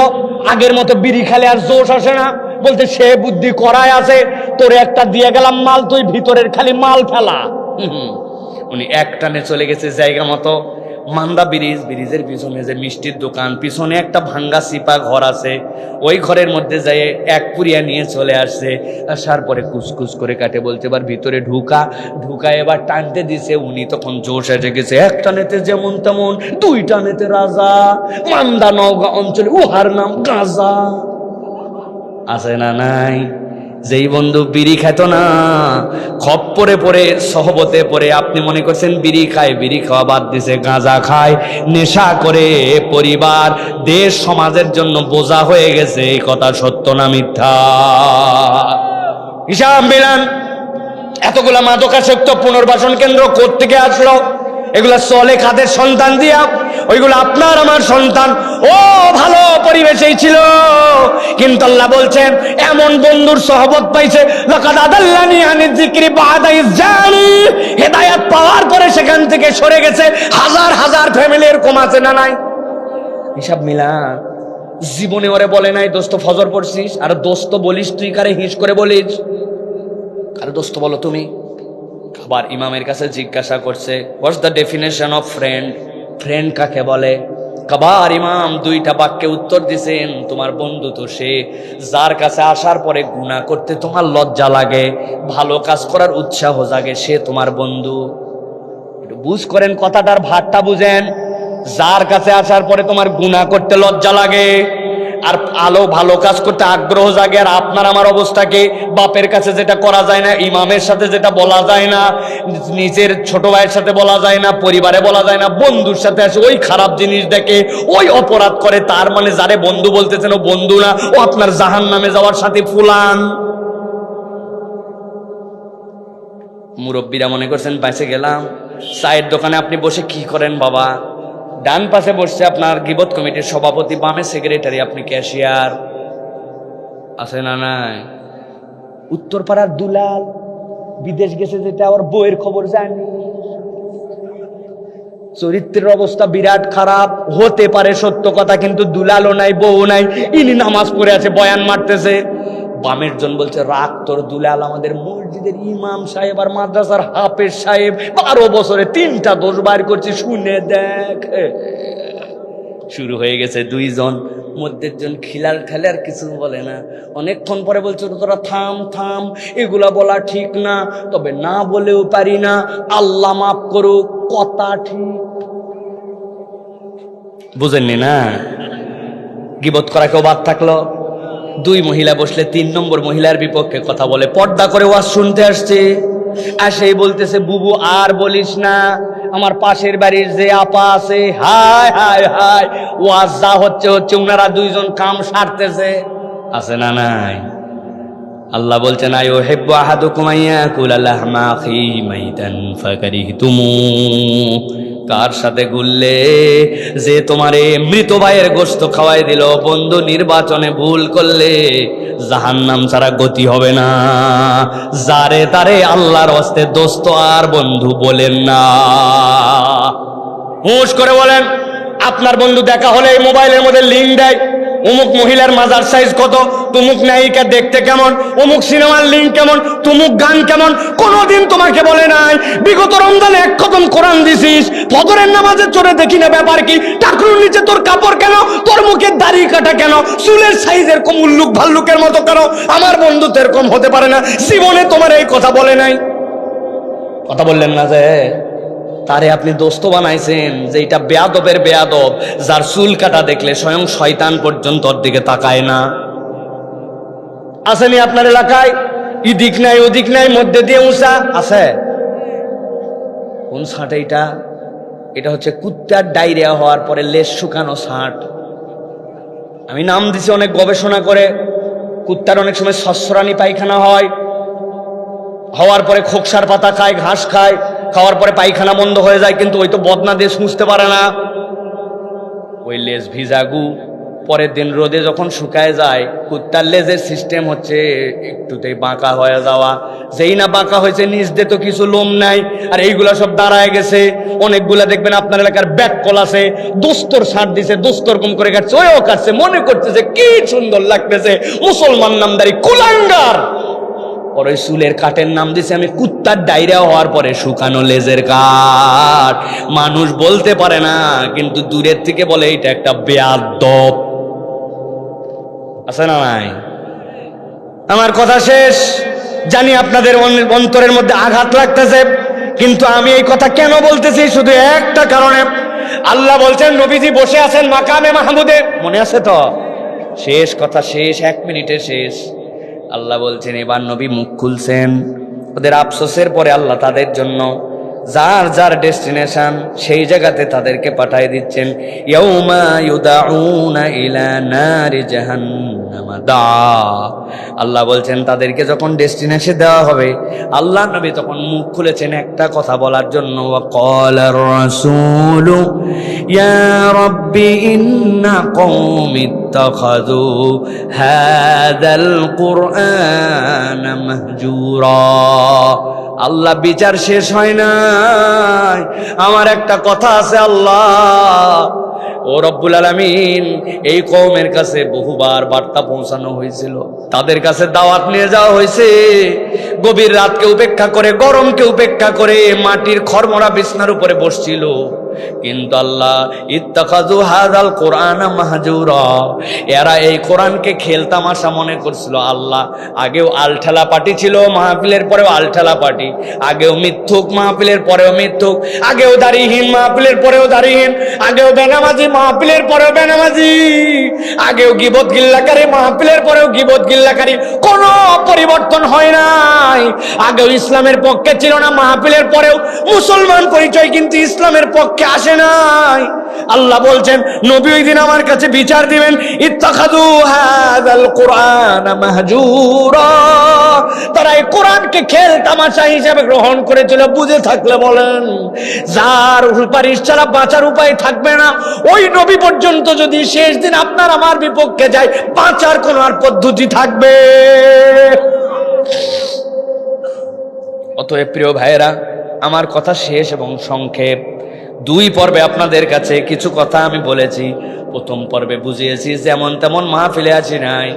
আগের মতো বিড়ি খেলে আর জোশ আসে না। বলতে সে বুদ্ধি করায় আছে, তোরে একটা দিয়ে গেলাম মাল, তুই ভিতরের খালি মাল ফেলা। উনি 1 টানে চলে গেছে জায়গা মতো মান্দা ব্রিজ, ব্রিজের পিছনে যে মিষ্টির দোকান, পিছনে একটা ভাঙ্গা সিপা ঘর আছে, ওই ঘরের মধ্যে যায় 1 পুরিয়া নিয়ে চলে আসছে। আসার পরে কুচকুচ করে কাটে, বলতে এবার ভিতরে ঢুকা এবার টানতে দিছে। উনি তখন জোশ এসে গেছে, 1 টানেতে যেমন তেমন, 2 টানেতে রাজা। মান্দা নওগাঁ অঞ্চলে উহার নাম গাজা। আছে না নাই? যেই বন্ধু বিড়ি খেত না, খপ্পরে পড়ে সহবতে পড়ে, আপনি মনে করছেন বিড়ি খায়, বিড়ি খাওয়া বাদ দিছে, গাঁজা খায়, নেশা করে, পরিবার দেশ সমাজের জন্য বোঝা হয়ে গেছে। এই কথা সত্য না মিথ্যা? হিসাব মিলান। এতগুলা মাদকাসক্ত পুনর্বাসন কেন্দ্র কোত্থেকে আসলো? এগুলা চলে কাদের সন্তান দিয়া? ওইগুলো আপনার আমার সন্তান। ও ভালো পরিবেশেই ছিল, কিন্তু আল্লাহ বলছেন এমন বন্ধুর সহবত পাইছে, লাকাদ আদাল্লানি আনি যিকরি বাদা ইয জাআনি, হেদায়েত পাওয়ার পরে সেখান থেকে সরে গেছে। হাজার হাজার ফ্যামিলি এরকম আছে না নাই? হিসাব মিলা। জীবনে ওরে বলে নাই দোস্ত ফজর পড়ছিস? আর দোস্ত বলিস তুই কারে? হিস করে বলিস কারে দোস্ত বলো তুমি? আবার ইমামের কাছে জিজ্ঞাসা করছে, what's the definition of friend? Friend কাকে বলে? কাবার ইমাম 2টা বাক্যে উত্তর দিছেন, তোমার বন্ধু তো সে যার কাছে আসার পরে গুনাহ করতে তোমার লজ্জা লাগে, ভালো কাজ করার উৎসাহ জাগে, সে তোমার বন্ধু। একটু বুঝ করেন কথাটার ভারটা বুঝেন। যার কাছে আসার পরে তোমার গুনাহ করতে লজ্জা লাগে, আর আলো ভালো কাজ করতে আগ্রহ জাগে। আর আপনার আমার অবস্থাকে, বাপের কাছে যেটা করা যায় না, ইমামের সাথে যেটা বলা যায় না, নিজের ছোট ভাইয়ের সাথে বলা যায় না, পরিবারে বলা যায় না, বন্ধুর সাথে আসে ওই খারাপ জিনিস দেখে, ওই অপরাধ করে। তার মানে যারে বন্ধু বলতেছেন ও বন্ধু না, ও আপনার জাহান্নামে যাওয়ার সাথে ফুলান। মুরব্বীরা মনে করছেন বেঁচে গেলাম। চায়ের দোকানে আপনি বসে কি করেন বাবা? ডান পাশে বসছে আপনার গীবত কমিটির সভাপতি, বামে সেক্রেটারি, আপনি ক্যাশিয়ার। আছে না নাই? উত্তরপাড়ার দুলাল বিদেশ গেছে, যেটা ওর বউয়ের খবর জানি। চরিত্রের অবস্থা বিরাট খারাপ, হতে পারে সত্য কথা, কিন্তু দুলালও নাই, বউ নাই, ইনি নামাজ পড়ে আছে, বয়ান মারতেছে। বামের জন বলছে রাগ তোর দুলাল আমাদের মসজিদের ইমাম সাহেব আর মাদ্রাসার হাফেজ সাহেব, 12 বছরে 3টা দোষ বাইর করছি, শুনে দেখ। শুরু হয়ে গেছে দুইজন, মধ্যের জন খিলাল ঠেলে আর কিছু বলে না। অনেকক্ষণ পরে বলছে তোরা থাম থাম, এগুলা বলা ঠিক না, তবে না বলেও পারি না, আল্লাহ মাফ করুক, কথা ঠিক। বুঝেননি না? গীবত করা কেউ বাদ থাকলো? 2 মহিলা বসলে 3 নম্বর মহিলার বিপক্ষে কথা বলে, পর্দা করে ওয়াজ শুনতে আসছে। আসেই বলতেছে বুবু আর বলিস না, আমার পাশের বাড়ির যে আপা আছে, হায় হায় হায়, ওয়াজ যা হচ্ছে হচ্ছে, উনারা 2 জন কাম সারতেছে। আছে না নাই? আল্লাহ বলছেন আইয়ুহিব্বু আহাদুকুম আইয়াকুলা লাহমা আখিহি মাইতান ফাকারিহতুমু। কার সাথে গুললে যে তোমারে মৃত ভাইয়ের গোশত খাওয়াই দিল, বন্ধু নির্বাচনে ভুল করলে জাহান্নাম ছাড়া গতি হবে না। যারে তারে আল্লাহর হস্তে দোস্ত আর বন্ধু বলেন না। হুঁশ করে বলেন, আপনার বন্ধু দেখা হলে এই মোবাইলের মধ্যে লিঙ্ক দেয়, অমুক মহিলার মাজার সাইজ কত, তুমুক নায়িকা দেখতে কেমন, অমুক সিনেমার লিঙ্ক কেমন, তুমুক গান কেমন, কোনদিন তোমাকে বলে নাই বিগত রমজানে 1 খতম কোরআন দিছিস, ফজরের নামাজে চড়ে দেখি না ব্যাপার কি, টাকলুর নিচে তোর কাপড় কেন, তোর মুখে দাড়ি কাটা কেন, চুলের সাইজ এরকম উল্লুক ভাল্লুকের মতো কেন? আমার বন্ধু তো এরকম হতে পারে না, জীবনে তোমার এই কথা বলে নাই। কথা বললেন না যে তারে আপনি দোস্ত বানাইছেন, যে এটা বেয়াদবের বেয়াদব, যার চুল কাটা দেখলে স্বয়ং শয়তান পর্যন্ত ওর দিকে তাকায় না। আসেনি আপনার এলাকায়? ইদিক নাই ওদিক নাই, মধ্যে দিয়ে উঁচা আছে। কোন ছাট এইটা? এটা হচ্ছে কুত্তার ডায়রিয়া হওয়ার পরে লেজ শুকানো ছাট। আমি নাম দিছি অনেক গবেষণা করে। কুত্তার অনেক সময় সস্রানি পায়খানা হয়, হওয়ার পরে খোকসার পাতা খায়, ঘাস খায়, খাওয়ার পরে পায়খানা বন্ধ হয়ে যায়, কিন্তু ওই তো বদনা দিয়ে মুছতে পারে না। ওই লেজ ভিজাগু পরের দিন রোদে যখন শুকায় যায়, কুত্তার লেজের সিস্টেম হচ্ছে একটুতেই বাঁকা হয়ে যাওয়া। যেই না বাঁকা হয়েছে, নিচ দিয়ে তো কিছু লোম নাই, আর এইগুলা সব দাঁড়ায় গেছে। অনেকগুলা দেখবেন আপনার এলাকার ব্যাক কল আছে, দোস্তর ছাড় দিছে, দোস্তর কম করে কাটছে, ওইও কাটছে, মনে করতেছে কি সুন্দর লাগতেছে, মুসলমান নামদারি কুলাঙ্গার। ওর ওই চুলের কাটের নাম দিছে আমি কুত্তার ডায়রিয়া হওয়ার পরে শুকানো লেজের কাট। মানুষ বলতে পারে না, কিন্তু দূরের থেকে বলে এটা একটা বেয়াদব। আছে না নাই? আমার কথা শেষ। জানি আপনাদের অন্তরের মধ্যে আঘাত লাগতেছে, কিন্তু আমি এই কথা কেন বলতেছি? শুধু একটা কারণে। আল্লাহ বলছেন নবীজি বসে আছেন মাকামে মাহমুদে, মনে আছে তো? শেষ কথা, শেষ 1 মিনিটে শেষ। আল্লাহ বলছেন এবার নবী মুখ খুলছেন। ওদের আফসোসের পরে আল্লাহ তাদের জন্য যার যার ডেস্টিনেশন সেই জায়গাতে তাদেরকে পাঠিয়ে দিচ্ছেন। ইয়াউমা ইউদাউনা ইলা নারি জাহান্নাম দা। আল্লাহ বলছেন তাদেরকে যখন ডেস্টিনেশন দেওয়া হবে, আল্লাহ নবী তখন মুখ খুলেছেন একটা কথা বলার জন্য, ওয়া ক্বালার রাসূলু ইয়া রাব্বি ইন্না কওমি ইত্তাখাযু হাযাল কুরআনা মাহজুরা। আল্লাহ বিচার শেষ হয় নাই, আমার একটা কথা আছে। আল্লাহ ও রব্বুল আলামিন, এই কওমের কাছে বহুবার বার্তা পৌঁছানো হয়েছিল, তাদের কাছে দাওয়াত নিয়ে যাওয়া হয়েছে, গভীর রাতকে উপেক্ষা করে, গরমকে উপেক্ষা করে মাটির খড়মড়া বিছনার উপরে বসছিল। কিন্তু আল্লাহ ইত্তাখাযু হাযাল কুরআনা মাহজুরা, এরা এই কোরআনকে খেলতামাশা মনে করছিল। আল্লাহ আগেও আলঠালা পার্টি ছিল, মাহফিলের পরেও আলঠালা পার্টি, আগেও মিথ্যুক, মাহফিলের পরেও মিথ্যুক, আগেও দাড়িহীন, মাহফিলের পরেও দাড়িহীন, আগেও বেনামাজি, মাহফিলের পরেও বেনামাজি, আগেও গীবত গিল্লাকারী, মাহফিলের পরেও গীবত গিল্লাকারী, কোনো পরিবর্তন হয় নাই। আগেও ইসলামের পক্ষে ছিল না, মাহফিলের পরেও মুসলমান পরিচয় কিন্তু ইসলামের পক্ষে আসে নাই। আল্লাহ বলছেন নবী ওই দিন আমার কাছে বিচার দিবেন, ইত্তাখাযু হাযাল কুরআনা মাহজুরা, তারা এই কোরআনকে খেল তামাশা হিসেবে গ্রহণ করেছিল। বুঝে থাকলে বলেন, যার সুপারিশ ছাড়া বাঁচার উপায় থাকবে না, ওই নবী পর্যন্ত যদি শেষ দিন আপনার আমার বিপক্ষে যায়, বাঁচার কোন আর পদ্ধতি থাকবে? অতএব প্রিয় ভাইয়েরা, আমার কথা শেষ এবং সংক্ষেপ। 2 পর্বে আপনাদের কাছে কিছু কথা আমি বলেছি। প্রথম পর্বে বুঝিয়েছি যেমন তেমন মাহফিলে আছি নাই।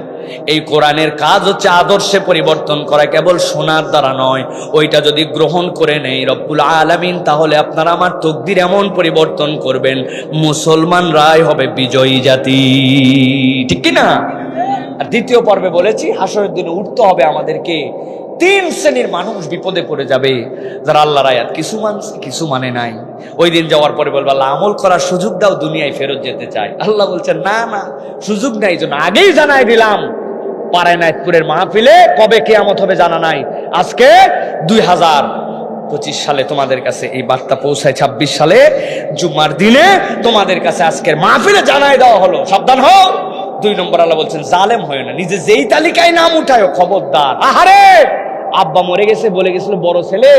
এই কোরআনের কাজ হচ্ছে আদর্শে পরিবর্তন করা, কেবল শোনার দ্বারা নয়। ওইটা যদি গ্রহণ করে নেই রব্বুল আলামিন, তাহলে আপনারা আমার তকদির এমন পরিবর্তন করবেন, মুসলমানরাই হবে বিজয়ী জাতি, ঠিক কি না? আর 2য় পর্বে বলেছি হাসরের দিনে উঠতে হবে আমাদেরকে। 3 শ্রেণীর মানুষ বিপদে পড়ে যাবে, যারা আল্লাহর আয়াত কিছু মানছে, কিছু মানে নাই। ওই দিন যাওয়ার পরে বলবে, আল্লাহ আমল করার সুযোগ দাও, দুনিয়ায় ফেরত যেতে চাই। আল্লাহ বলছেন না না, সুযোগ নাই, জন্য আগেই জানাই দিলাম। পারায়নাথপুরের মাহফিলে কবে কিয়ামত হবে জানা নাই। আজকে 2025 সালে তোমাদের কাছে এই বার্তা পৌঁছায়, 26 সালে জুম্মার দিনে তোমাদের কাছে আজকের মাহফিলে জানাই দেওয়া হলো, সাবধান হও। 2 নম্বর আল্লাহ বলছেন জালেম হয় না, নিজে যেই তালিকায় নাম উঠায় খবরদার। আহারে, আব্বা মরে গেছে বলে গেছিল বড় ছেলে,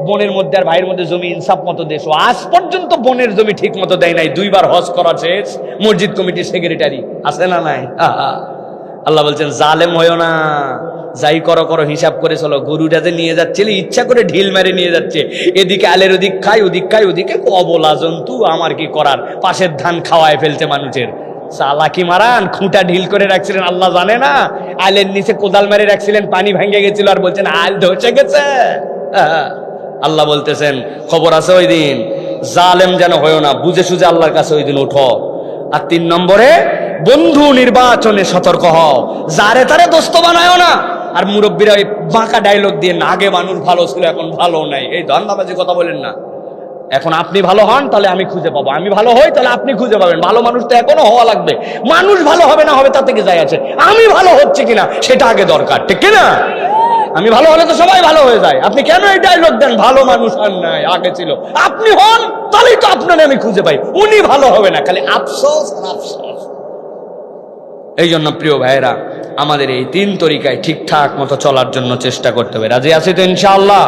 বোনের মধ্যে আর ভাইয়ের মধ্যে জমি ইনসাফ মতো দেশ, আজ পর্যন্ত বোনের জমি ঠিক মতো দেয় নাই। 2 বার হজ করা শেষ, মসজিদ কমিটির সেক্রেটারি আছে না নাই? আল্লাহ বলছেন জালেম হয়েও না, যাই করো করো হিসাব করে চলো। গরুটা যে নিয়ে যাচ্ছিল ইচ্ছা করে ঢিল মেরে নিয়ে যাচ্ছে, এদিকে আলের ওদিক খাই, ওদিক খাই, ওদিকে অবলা জন্তু, আমার কি করার, পাশের ধান খাওয়ায় ফেলছে মানুষের। চালাকি মারান, খুঁটা ঢিল করে রাখছিলেন আল্লাহ জানে না, আলের নিচে কোদাল মেরে রাখছিলেন, পানি ভেঙে গেছিল, আর বলছেন আল ধসে গেছে। আল্লাহ বলতেছেন খবর আছে ওই দিন, জালেম যেন হয়েও না, বুঝে সুঝে আল্লাহর কাছে ওই দিন উঠো। আর 3 নম্বরে বন্ধু নির্বাচনে সতর্ক হও, যারে তারে দোস্ত বানায়ও না। আর মুরব্বীরা ওই বাঁকা ডায়লগ দিয়ে, না আগে মানুষ ভালো ছিল এখন ভালো নাই, এই ধান্দাবাজি কথা বলেন না। এখন আপনি ভালো হন তাহলে আমি খুঁজে পাবো, আমি ভালো হই তাহলে আপনি খুঁজে পাবেন। ভালো মানুষ তো এখনো হওয়া লাগবে, মানুষ ভালো হবে না হবে তার থেকে যাই আছে, আমি ভালো হচ্ছে কিনা সেটা আগে দরকার, ঠিক কিনা? আমি ভালো হলে তো সবাই ভালো হয়ে যায়। আপনি কেন এই ডায়লগ দেন, ভালো মানুষ আর নাই, আগে ছিল। আপনি হন তাহলেই তো আপনার আমি খুঁজে পাই, উনি ভালো হবে না, খালি আফসোস আর আফসোস। এই জন্য প্রিয় ভাইয়েরা, আমাদের এই 3 তরিকায় ঠিকঠাক মতো চলার জন্য চেষ্টা করতে হবে। রাজি আছি তো ইনশাআল্লাহ?